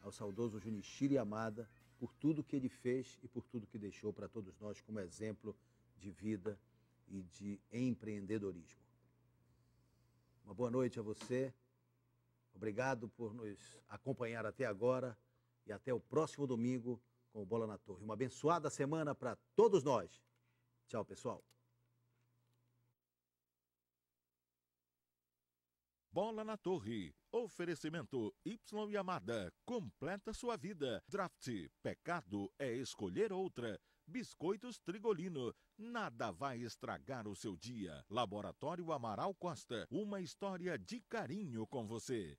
ao saudoso Junichiro Yamada por tudo que ele fez e por tudo que deixou para todos nós como exemplo de vida e de empreendedorismo. Uma boa noite a você. Obrigado por nos acompanhar até agora e até o próximo domingo com o Bola na Torre. Uma abençoada semana para todos nós. Tchau, pessoal. Bola na Torre. Oferecimento Y Yamada. Completa sua vida. Draft. Pecado é escolher outra. Biscoitos Trigolino. Nada vai estragar o seu dia. Laboratório Amaral Costa. Uma história de carinho com você.